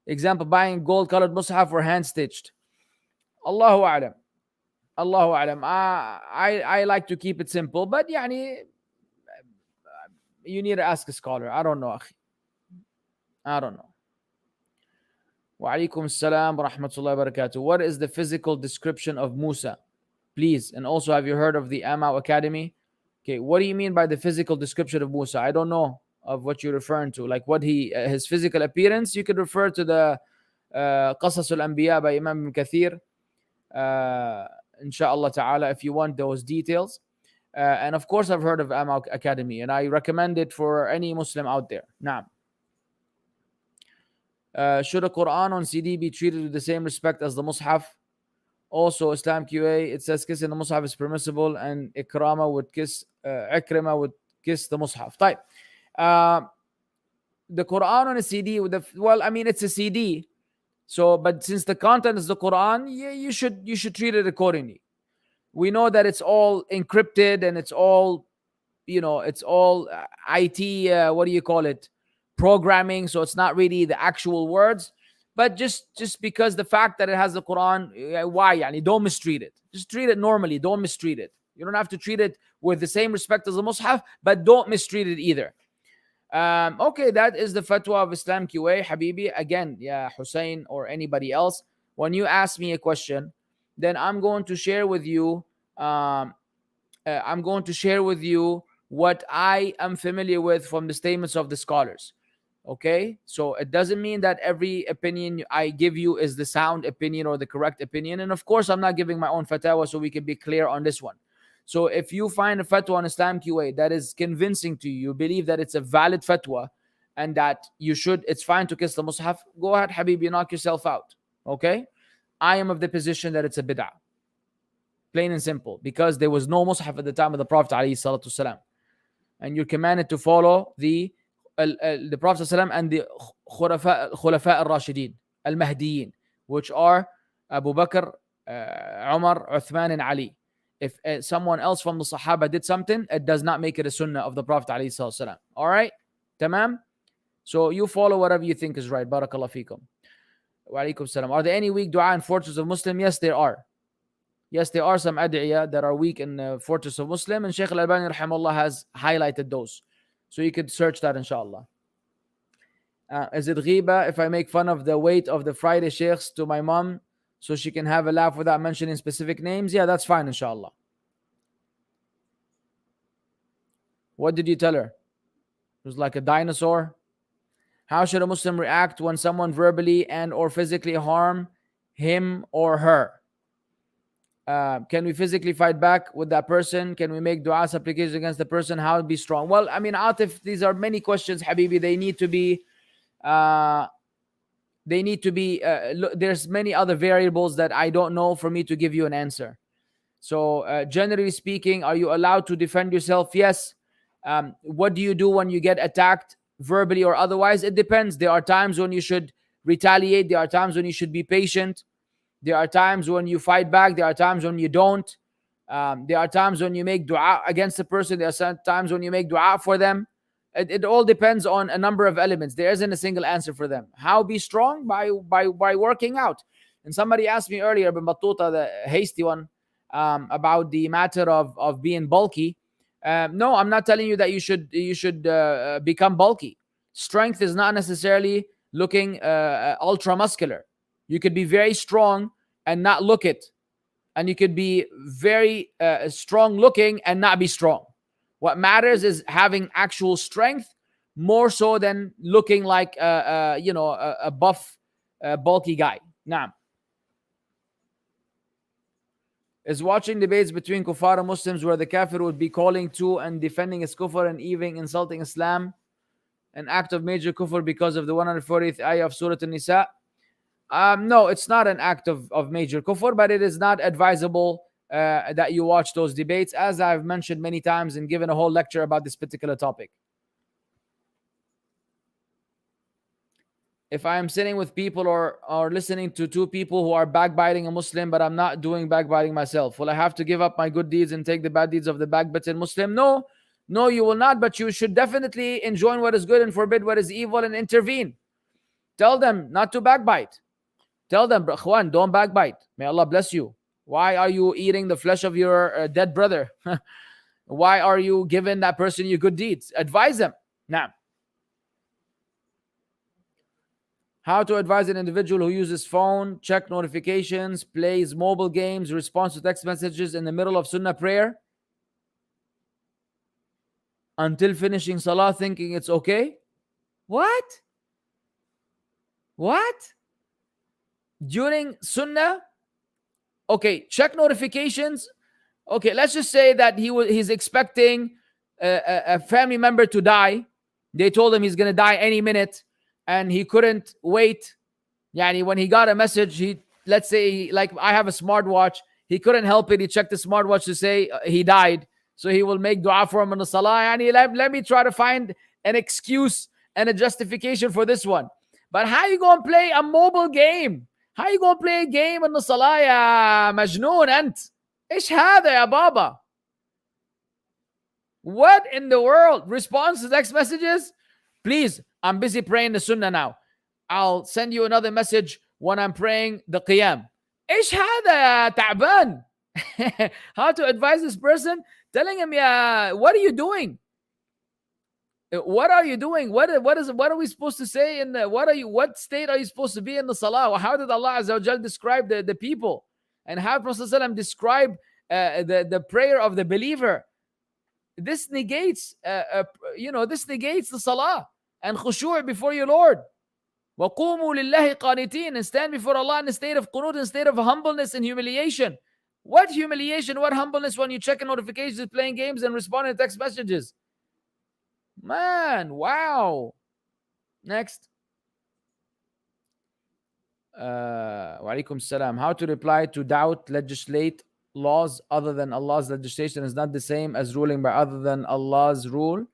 Example, buying gold-colored Mus'haf or hand-stitched. Allahu A'lam. Allahu A'lam. I like to keep it simple, but yani, you need to ask a scholar. I don't know, akhi. I don't know. Wa alaikum assalam wa rahmatullahi wa barakatuh. What is the physical description of Musa? Please. And also, have you heard of the Amal Academy? Okay, what do you mean by the physical description of Musa? I don't know of what you're referring to. Like what his physical appearance, you could refer to the Qasas al-Anbiya by Imam Kathir. Inshallah ta'ala, if you want those details. And of course, I've heard of Amal Academy, and I recommend it for any Muslim out there. Naam. Should a Quran on CD be treated with the same respect as the Mus'haf? Also, Islam QA, it says kissing the Mus'haf is permissible, and Ikrama would kiss, Ikrima would kiss the Mus'haf. Type. The Quran on a CD, well, I mean, it's a CD. So, but since the content is the Quran, yeah, you should treat it accordingly. We know that it's all encrypted and it's all, it's all IT, what do you call it? Programming. So it's not really the actual words. But just because the fact that it has the Quran, why? Yani, don't mistreat it. Just treat it normally. Don't mistreat it. You don't have to treat it with the same respect as the Mus'haf, but don't mistreat it either. Okay, that is the fatwa of Islam QA, Habibi. Again, yeah, Hussein or anybody else, when you ask me a question, then I'm going to share with you. I'm going to share with you what I am familiar with from the statements of the scholars. Okay, so it doesn't mean that every opinion I give you is the sound opinion or the correct opinion. And of course, I'm not giving my own fatwa, so we can be clear on this one. So if you find a fatwa on Islam QA that is convincing to you, you believe that it's a valid fatwa and that it's fine to kiss the Mus'haf, go ahead, Habibi, knock yourself out. Okay? I am of the position that it's a bid'ah. Plain and simple. Because there was no Mus'haf at the time of the Prophet ﷺ. And you're commanded to follow the Prophet ﷺ and the Khulafa al-Rashidin, al-Mahdiyin, which are Abu Bakr, Umar, Uthman, and Ali. If someone else from the Sahaba did something, it does not make it a sunnah of the Prophet ﷺ. All right? Tamam? So you follow whatever you think is right. Barakallah feekum. Wa alaikum salam. Are there any weak dua in Fortress of Muslim? Yes, there are. Yes, there are some ad'iyah that are weak in Fortress of Muslim, and Shaykh Al-Albani rahimahullah has highlighted those. So you could search that, inshallah. Is it ghiba if I make fun of the weight of the Friday sheikhs to my mom so she can have a laugh without mentioning specific names? Yeah, that's fine, inshallah. What did you tell her? Who's like a dinosaur. How should a Muslim react when someone verbally and or physically harm him or her? Can we physically fight back with that person? Can we make dua supplications against the person? How to be strong? Well, I mean, Atif, these are many questions, Habibi. They need to be there's many other variables that I don't know for me to give you an answer. So generally speaking, are you allowed to defend yourself? Yes. What do you do when you get attacked verbally or otherwise? It depends. There are times when you should retaliate. There are times when you should be patient. There are times when you fight back. There are times when you don't. There are times when you make dua against the person. There are times when you make dua for them. It all depends on a number of elements. There isn't a single answer for them. How be strong? By working out. And somebody asked me earlier, Ibn Battuta, the hasty one, about the matter of being bulky. No, I'm not telling you that you should become bulky. Strength is not necessarily looking ultra muscular. You could be very strong and not look it, and you could be very strong looking and not be strong. What matters is having actual strength more so than looking like a buff, bulky guy. Now, is watching debates between kuffar and Muslims where the kafir would be calling to and defending his kufr and even insulting Islam an act of major kufr because of the 140th ayah of Surah An-Nisa? No, it's not an act of major kufr, but it is not advisable that you watch those debates, as I've mentioned many times and given a whole lecture about this particular topic. If I am sitting with people or listening to two people who are backbiting a Muslim, but I'm not doing backbiting myself, will I have to give up my good deeds and take the bad deeds of the backbiting Muslim? No, you will not, but you should definitely enjoin what is good and forbid what is evil and intervene. Tell them not to backbite. Tell them, Ikhwan, don't backbite. May Allah bless you. Why are you eating the flesh of your dead brother? Why are you giving that person your good deeds? Advise them. Now, how to advise an individual who uses phone, check notifications, plays mobile games, responds to text messages in the middle of sunnah prayer until finishing salah thinking it's okay? What? During sunnah? Okay, check notifications. Okay, let's just say that he's expecting a family member to die. They told him he's going to die any minute, and he couldn't wait. Yani when he got a message, let's say, like I have a smartwatch, he couldn't help it. He checked the smartwatch to say he died. So he will make dua for him in the salah. And let me try to find an excuse and a justification for this one. But how you going to play a mobile game? How you going to play a game in the salah, ya majnoon ant? Ish hada ya baba? What in the world? Response to text messages? Please, I'm busy praying the sunnah now. I'll send you another message when I'm praying the qiyam. Ish hada ya ta'ban? How to advise this person? Telling him, yeah, what are you doing? What are you doing? What are we supposed to say in the, what state are you supposed to be in the salah? How did Allah Azza wa Jal describe the people? And how Prophet ﷺ described the prayer of the believer? This negates this negates the salah and khushu' before your Lord. وَقُومُوا لِلَّهِ قَانِتِينَ, and stand before Allah in a state of qunut, in a state of humbleness and humiliation. What humiliation, what humbleness when you check notifications, playing games and responding to text messages? Man, wow. Next. Wa alaikum salam. How to reply to doubt legislate laws other than Allah's legislation is not the same as ruling by other than Allah's rule,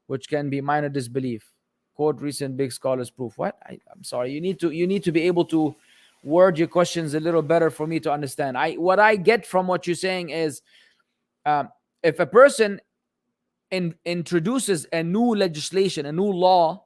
which can be minor disbelief. Quote recent big scholars proof. What? I'm sorry. You need to be able to word your questions a little better for me to understand. What I get from what you're saying is, if a person introduces a new legislation, a new law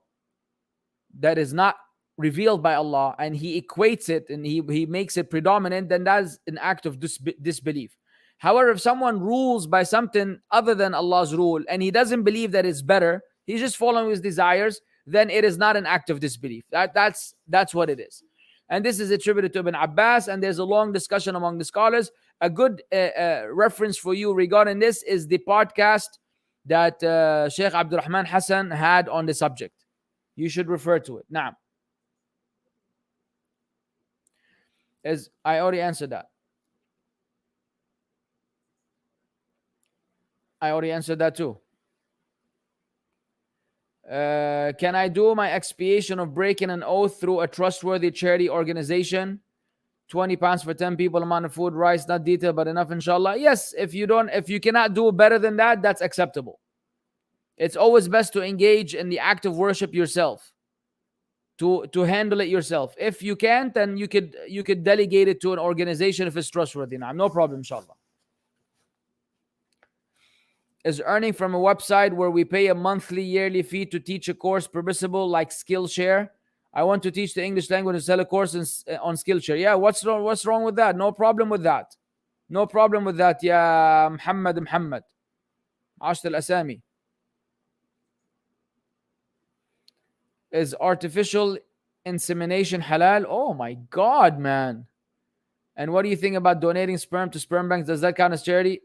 that is not revealed by Allah, and he equates it and he makes it predominant, then that's an act of disbelief. However, if someone rules by something other than Allah's rule and he doesn't believe that it's better, he's just following his desires, then it is not an act of disbelief. That's what it is. And this is attributed to Ibn Abbas, and there's a long discussion among the scholars. A good reference for you regarding this is the podcast that Sheikh Abdul Rahman Hassan had on the subject. You should refer to it. Now, as I already answered that. I already answered that too. Can I do my expiation of breaking an oath through a trustworthy charity organization? £20 for 10 people, amount of food, rice, not detailed, but enough, inshallah. Yes, if you cannot do better than that, that's acceptable. It's always best to engage in the act of worship yourself, to handle it yourself. If you can't, then you could delegate it to an organization if it's trustworthy. Now, no problem, inshallah. Is earning from a website where we pay a monthly, yearly fee to teach a course permissible, like Skillshare? I want to teach the English language and sell a course on Skillshare. Yeah, what's wrong with that? No problem with that. No problem with that, ya Muhammad. Asht al-Asami. Is artificial insemination halal? Oh my God, man. And what do you think about donating sperm to sperm banks? Does that count as charity?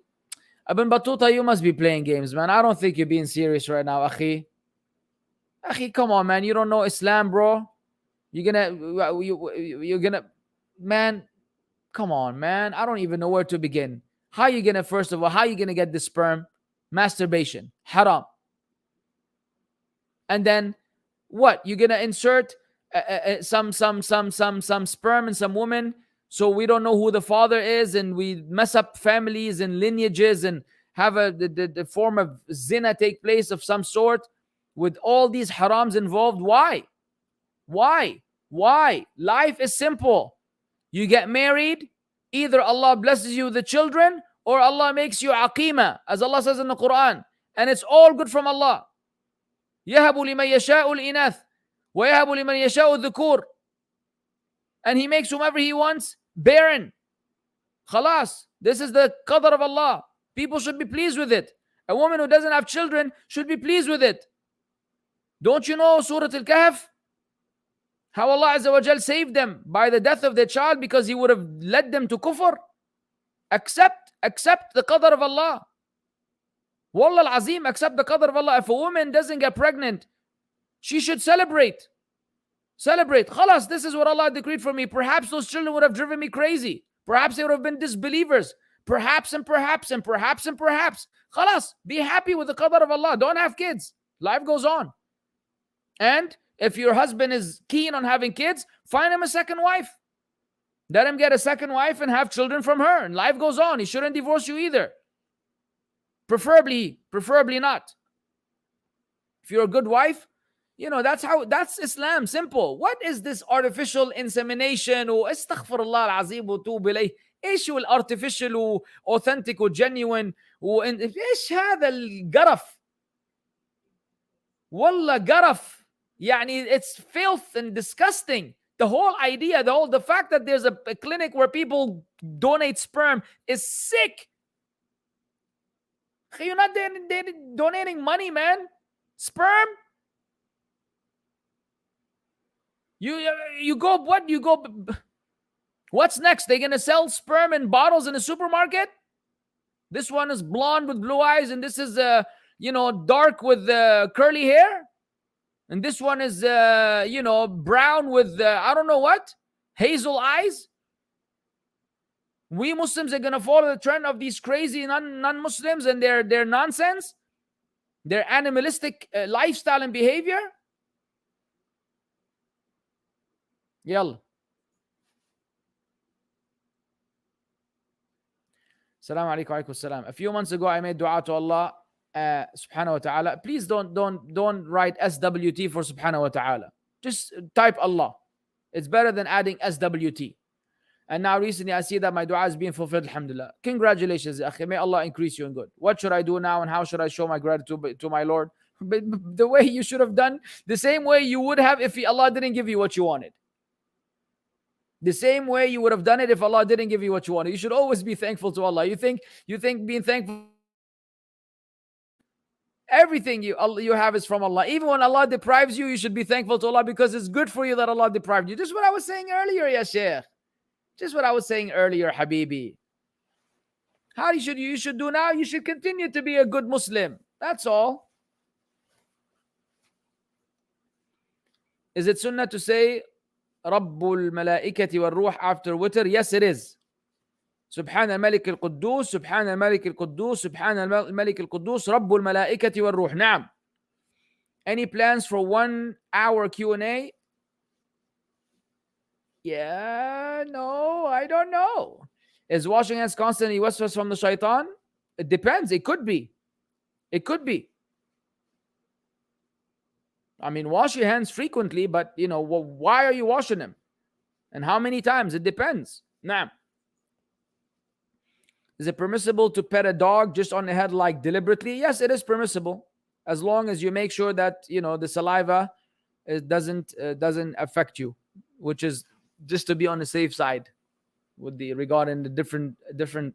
Ibn Battuta, you must be playing games, man. I don't think you're being serious right now, Akhi. Akhi, come on, man. You don't know Islam, bro. You're gonna, man. Come on, man. I don't even know where to begin. How are you gonna, first of all, how are you gonna get the sperm? Masturbation, haram. And then, what? You're gonna insert some sperm in some woman, so we don't know who the father is, and we mess up families and lineages and have the form of zina take place of some sort with all these harams involved. Why? Life is simple. You get married, either Allah blesses you with the children or Allah makes you aqima, as Allah says in the Quran, and it's all good from Allah. يَهَبُ لِمَنْ يَشَاءُ الْإِنَاثِ وَيَهَبُ لِمَنْ يَشَاءُ الذُّكُورِ. And He makes whomever He wants barren. Khalas. This is the qadr of Allah. People should be pleased with it. A woman who doesn't have children should be pleased with it. Don't you know Surah Al-Kahf? How Allah Azza wa Jal saved them by the death of their child because He would have led them to kufr. Accept the qadr of Allah. Wallah al-Azim, accept the qadr of Allah. If a woman doesn't get pregnant, she should celebrate. Khalas, this is what Allah decreed for me. Perhaps those children would have driven me crazy. Perhaps they would have been disbelievers. Perhaps. Khalas, be happy with the qadr of Allah. Don't have kids. Life goes on. And if your husband is keen on having kids, find him a second wife. Let him get a second wife and have children from her. And life goes on. He shouldn't divorce you either. Preferably not. If you're a good wife, that's Islam. Simple. What is this artificial insemination? Astaghfirullah al-azim wa tub ilayh. ايش هو الارتفيشال واوثنتيك وجينيوين ايش هذا القرف؟ والله قرف. يعني it's filth and disgusting. The whole idea, the fact that there's a clinic where people donate sperm is sick. You're not donating money, man. Sperm. You go. What's next? They're gonna sell sperm in bottles in a supermarket. This one is blonde with blue eyes, and this is dark with curly hair, and this one is brown with I don't know what, hazel eyes. We Muslims are gonna follow the trend of these crazy non-Muslims and their nonsense, their animalistic lifestyle and behavior. Yalla. Assalamu alaikum wa alaikum assalam. A few months ago, I made dua to Allah subhanahu wa ta'ala. Please don't write SWT for subhanahu wa ta'ala. Just type Allah. It's better than adding SWT. And now recently I see that my dua is being fulfilled, alhamdulillah. Congratulations, akhi. May Allah increase you in good. What should I do now and how should I show my gratitude to my Lord? The way you should have done, the same way you would have if Allah didn't give you what you wanted. The same way you would have done it if Allah didn't give you what you wanted. You should always be thankful to Allah. You think being thankful, everything you have is from Allah. Even when Allah deprives you, you should be thankful to Allah because it's good for you that Allah deprived you. This is what I was saying earlier, ya Sheikh. Just what I was saying earlier, Habibi. How you should do now? You should continue to be a good Muslim. That's all. Is it sunnah to say Rabbul Malaikati wal Ruh after witr? Yes, it is. سبحان الملك القدوس سبحان الملك القدوس سبحان الملك القدوس رب الملائكة والروح. نعم. Any plans for 1 hour Q&A? Yeah, no, I don't know. Is washing hands constantly waswas from the shaitan? It depends. It could be. It could be. I mean, wash your hands frequently, but why are you washing them? And how many times? It depends. Now, is it permissible to pet a dog just on the head, like deliberately? Yes, it is permissible, as long as you make sure that the saliva doesn't affect you, which is just to be on the safe side with the regarding the different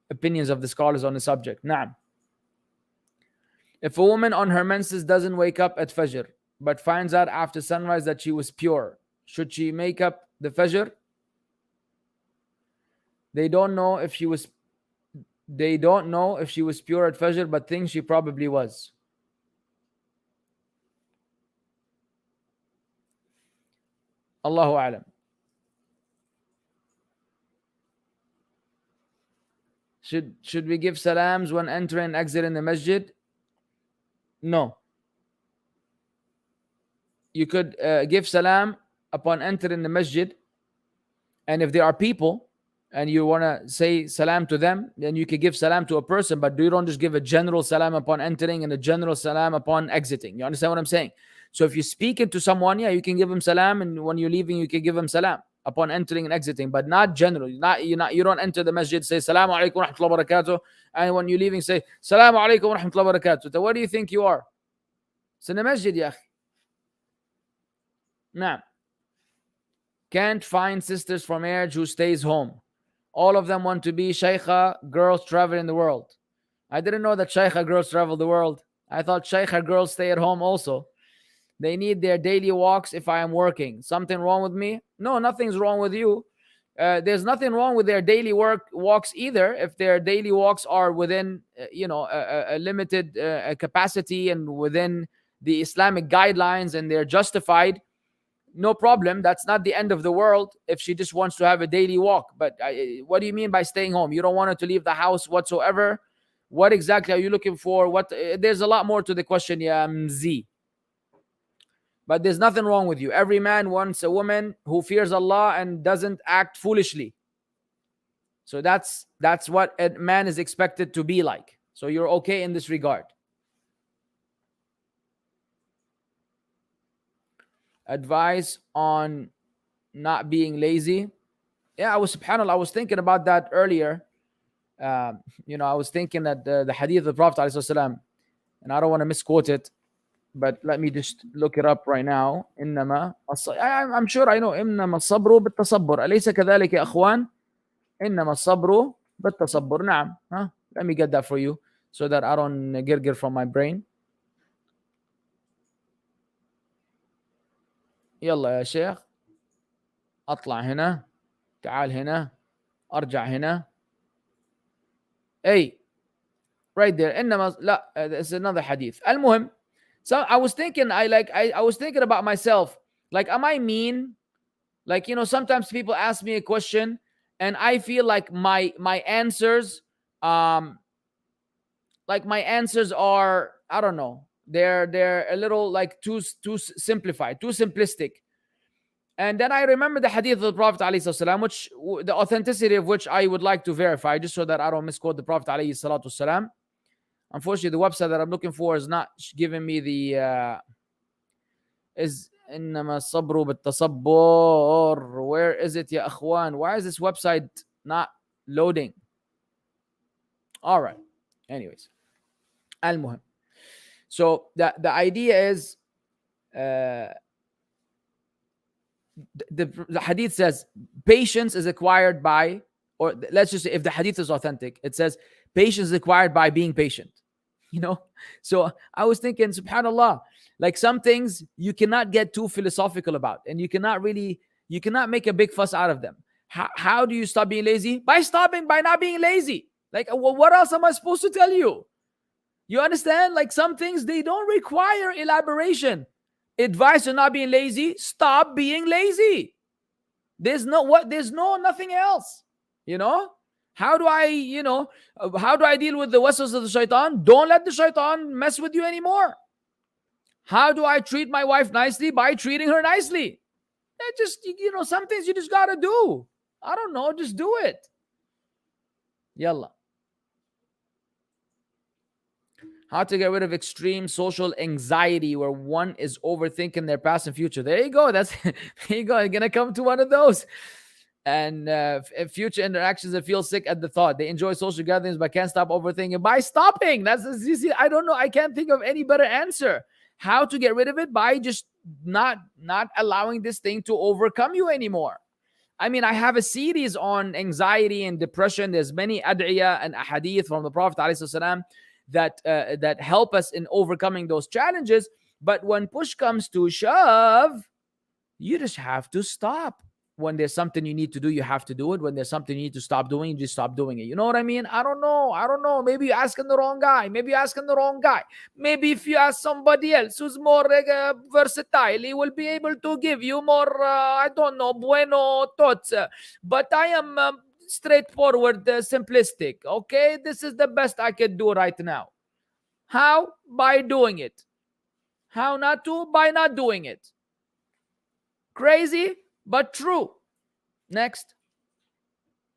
opinions of the scholars on the subject. Now, if a woman on her menses doesn't wake up at Fajr but finds out after sunrise that she was pure, should she make up the Fajr? They don't know if she was pure at Fajr, but think she probably was. Allahu A'lam. Should we give salams when entering and exiting the masjid? No. You could give salam upon entering the masjid, and if there are people and you want to say salam to them, then you could give salam to a person, but you don't just give a general salam upon entering and a general salam upon exiting. You understand what I'm saying? So if you're speaking to someone, yeah, you can give him salam, and when you're leaving, you can give him salam upon entering and exiting, but not generally. You don't enter the masjid, say Salamu alaikum wa rahmatullahi wa barakatuh, and when you're leaving, say Salamu alaikum wa rahmatullahi wa barakatuh. So what do you think you are? It's in the masjid, ya akhi. Now, can't find sisters for marriage who stays home. All of them want to be shaykha girls traveling the world. I didn't know that shaykha girls travel the world. I thought shaykha girls stay at home also. They need their daily walks if I am working. Something wrong with me? No, nothing's wrong with you. There's nothing wrong with their daily walks either. If their daily walks are within, a limited capacity and within the Islamic guidelines, and they're justified, no problem. That's not the end of the world if she just wants to have a daily walk. But what do you mean by staying home? You don't want her to leave the house whatsoever? What exactly are you looking for? There's a lot more to the question, ya Mzi. But there's nothing wrong with you. Every man wants a woman who fears Allah and doesn't act foolishly. So that's what a man is expected to be like. So you're okay in this regard. Advice on not being lazy. Yeah, I was thinking about that earlier. I was thinking that the hadith of the Prophet ﷺ, and I don't want to misquote it, but let me just look it up right now. I'm sure I know. إنما الصبر بالتصبر أليس كذلك يا أخوان؟ إنما الصبر بالتصبر. نعم. Let me get that for you so that I don't get from my brain. يلا يا شيخ، اطلع هنا، تعال هنا، ارجع هنا. Hey, right there. انما لا, it's another hadith. المهم, so I was thinking, I was thinking about myself, like, am I mean? Like, sometimes people ask me a question and I feel like my answers are, I don't know, they're a little like too simplified, too simplistic. And then I remember the hadith of the Prophet ﷺ, which the authenticity of which I would like to verify, just so that I don't misquote the Prophet ﷺ. Unfortunately, the website that I'm looking for is not giving me the is إنما الصبر بالتصبر. Where is it, ya akhwan? Why is this website not loading? All right. Anyways, al-muhim. So the idea is, the hadith says patience is acquired by, or let's just say if the hadith is authentic, it says patience is acquired by being patient. So I was thinking, subhanallah, like some things you cannot get too philosophical about, and you cannot make a big fuss out of them. How do you stop being lazy? By not being lazy. Like, what else am I supposed to tell you? You understand? Like some things, they don't require elaboration. Advice on not being lazy, stop being lazy. There's no nothing else. You know? How do I, how do I deal with the waswas of the shaitan? Don't let the shaitan mess with you anymore. How do I treat my wife nicely? By treating her nicely. Just, some things you just gotta do. I don't know, just do it. Yalla. How to get rid of extreme social anxiety where one is overthinking their past and future. There you go. There you go. I'm gonna come to one of those. And future interactions that feel sick at the thought. They enjoy social gatherings but can't stop overthinking. By stopping. You see, I don't know. I can't think of any better answer. How to get rid of it? By just not allowing this thing to overcome you anymore. I mean, I have a series on anxiety and depression. There's many ad'iyah and ahadith from the Prophet ﷺ that help us in overcoming those challenges. But when push comes to shove, you just have to stop. When there's something you need to do, you have to do it. When there's something you need to stop doing, you just stop doing it. You know what I mean? I don't know. Maybe you're asking the wrong guy. Maybe if you ask somebody else who's more versatile, he will be able to give you more, I don't know, bueno thoughts. But I am straightforward, simplistic. Okay? This is the best I can do right now. How? By doing it. How not to? By not doing it. Crazy, but true. Next.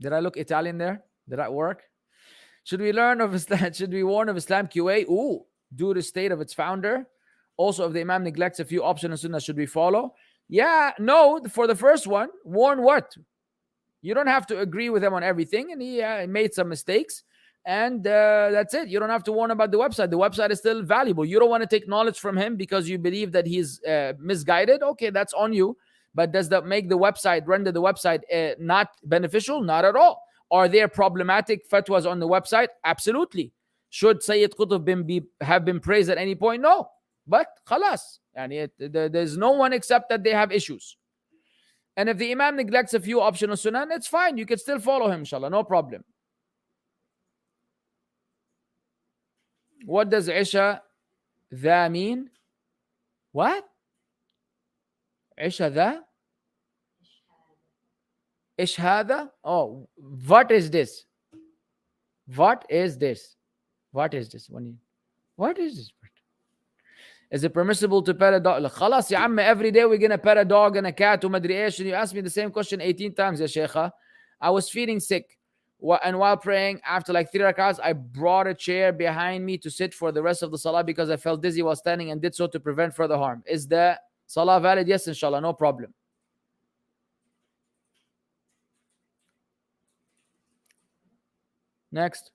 Did I look Italian there? Did that work? Should we warn of Islam QA? Ooh, due to the state of its founder. Also, if the Imam neglects a few options and sunnah, should we follow? Yeah, no, for the first one, warn what? You don't have to agree with him on everything, and he made some mistakes, and that's it. You don't have to warn about the website. The website is still valuable. You don't want to take knowledge from him because you believe that he's misguided. Okay, that's on you. But does that make render the website not beneficial? Not at all. Are there problematic fatwas on the website? Absolutely. Should Sayyid Qutb have been praised at any point? No. But khalas. There's no one except that they have issues. And if the Imam neglects a few optional sunan, it's fine. You can still follow him, inshallah. No problem. What does Isha dha mean? What? Isha dha? Ishhada? Oh, what is this? What is this? What is this? What is this? Is it permissible to pet a dog? Khalas ya amma, every day we're going to pet a dog and a cat and you asked me the same question 18 times, ya Shaykha. I was feeling sick. And while praying, after like 3 rakats, I brought a chair behind me to sit for the rest of the salah because I felt dizzy while standing and did so to prevent further harm. Is the salah valid? Yes, inshallah, no problem. Next.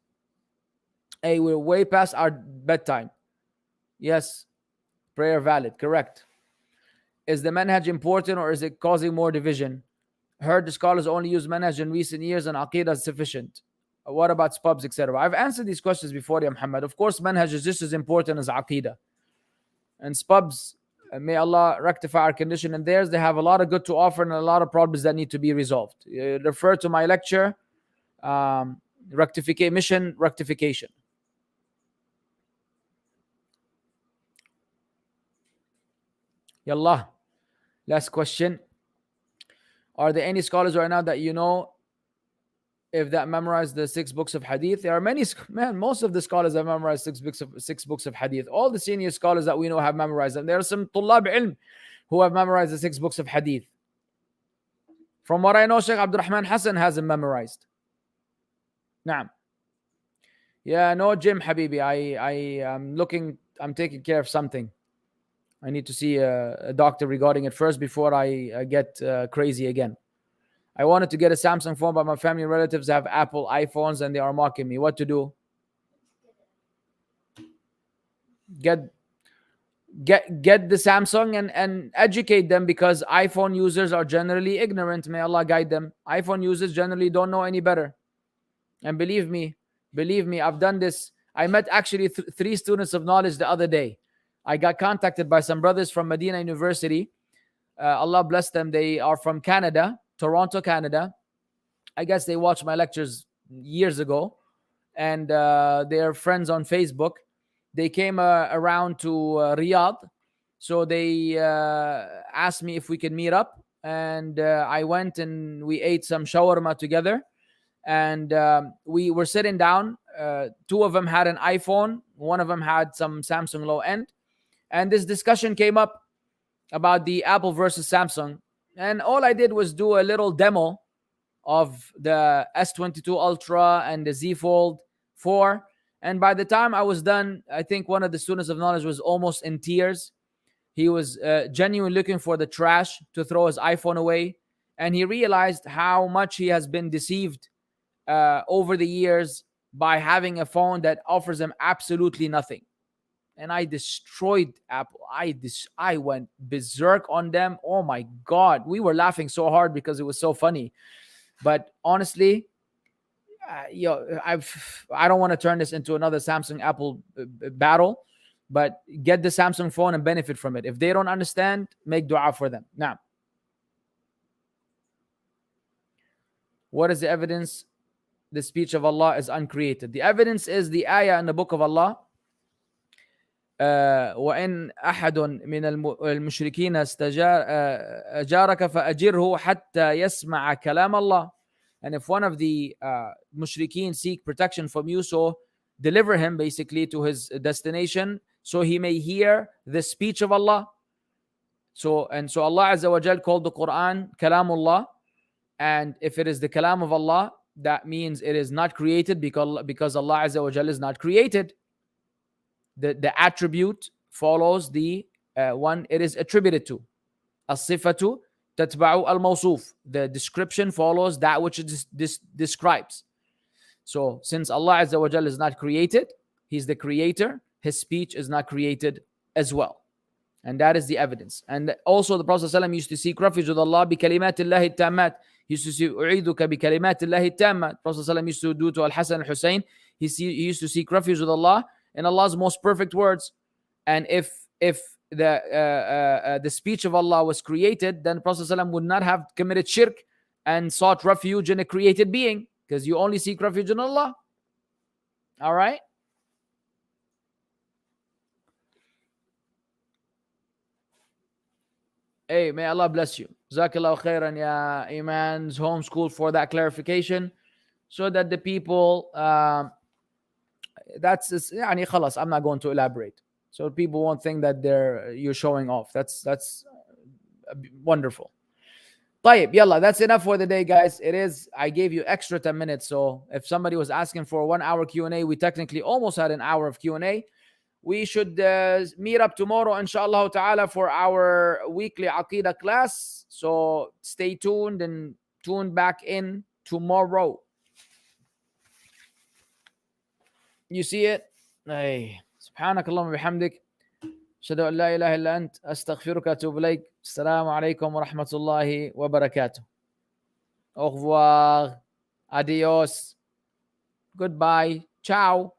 Hey, we're way past our bedtime. Yes, prayer valid, correct. Is the manhaj important or is it causing more division? Heard the scholars only use manhaj in recent years and aqidah is sufficient. What about spubs, etc.? I've answered these questions before, ya Muhammad. Of course, manhaj is just as important as aqidah. And spubs, may Allah rectify our condition and theirs. They have a lot of good to offer and a lot of problems that need to be resolved. Refer to my lecture, mission rectification. Yallah. Last question. Are there any scholars right now that you know if that memorized the 6 books of hadith? There are many, man, most of the scholars have memorized 6 books of hadith. All the senior scholars that we know have memorized them. There are some tullab ilm who have memorized the 6 books of hadith. From what I know, Sheikh Abdul Rahman Hassan hasn't memorized. Naam. Yeah, no, Jim Habibi. I'm taking care of something. I need to see a doctor regarding it first before I get crazy again. I wanted to get a Samsung phone, but my family and relatives have Apple iPhones and they are mocking me. What to do? Get the Samsung and educate them, because iPhone users are generally ignorant. May Allah guide them. iPhone users generally don't know any better. And believe me, I've done this. I met actually 3 students of knowledge the other day. I got contacted by some brothers from Medina University. Allah bless them. They are from Canada, Toronto, Canada. I guess they watched my lectures years ago. And they are friends on Facebook. they came around to Riyadh. So they asked me if we could meet up, and I went and we ate some shawarma together. And we were sitting down. Two of them had an iPhone, one of them had some Samsung low end, and this discussion came up about the Apple versus Samsung. And all I did was do a little demo of the S22 Ultra and the Z Fold 4. And by the time I was done, I think one of the students of knowledge was almost in tears. He was genuinely looking for the trash to throw his iPhone away. And he realized how much he has been deceived over the years by having a phone that offers him absolutely nothing. And I destroyed Apple. I went berserk on them. Oh my God. We were laughing so hard because it was so funny. But honestly, I don't want to turn this into another Samsung Apple battle, but get the Samsung phone and benefit from it. If they don't understand, make dua for them. Now, what is the evidence the speech of Allah is uncreated? The evidence is the ayah in the book of Allah. وإن أحد من المشركين أجارك فأجره حتى يسمع كلام الله. And if one of the mushrikeen seek protection from you, so deliver him basically to his destination so he may hear the speech of Allah. So Allah Azza wa Jal called the Quran Kalamullah. And if it is the Kalam of Allah, that means it is not created because Allah Azza wa Jal is not created. The attribute follows the one it is attributed to. As-sifatu tatba'u al-mawsuf. The description follows that which it describes. So since Allah Azza wa Jal is not created, He's the creator, His speech is not created as well. And that is the evidence. And also the Prophet ﷺ used to seek refuge with Allah بِكَلِمَاتِ اللَّهِ التَّامَّاتِ. He used to say, أُعِيذُكَ بِكَلِمَاتِ اللَّهِ التَّامَّاتِ. Prophet ﷺ used to do to Al-Hasan al-Hussein. He used to seek refuge with Allah in Allah's most perfect words. And if the speech of Allah was created, then the Prophet ﷺ would not have committed shirk and sought refuge in a created being, because you only seek refuge in Allah. All right? Hey, may Allah bless you. Jazakallahu khairan, ya Iman's homeschool, for that clarification, so that the people, that's يعني خلاص, I'm not going to elaborate. So people won't think that you're showing off. That's wonderful. طيب, yalla, that's enough for the day, guys. It is, I gave you extra 10 minutes. So if somebody was asking for a 1 hour Q&A, we technically almost had an hour of Q&A. We should meet up tomorrow, inshallah ta'ala, for our weekly Aqidah class. So stay tuned and tune back in tomorrow. You see it? Hey, سبحانك اللهم وبحمدك أشهد أن لا إله إلا أنت أستغفرك وأتوب إليك. السلام عليكم ورحمة الله وبركاته. Au revoir. Adios. Goodbye. Ciao.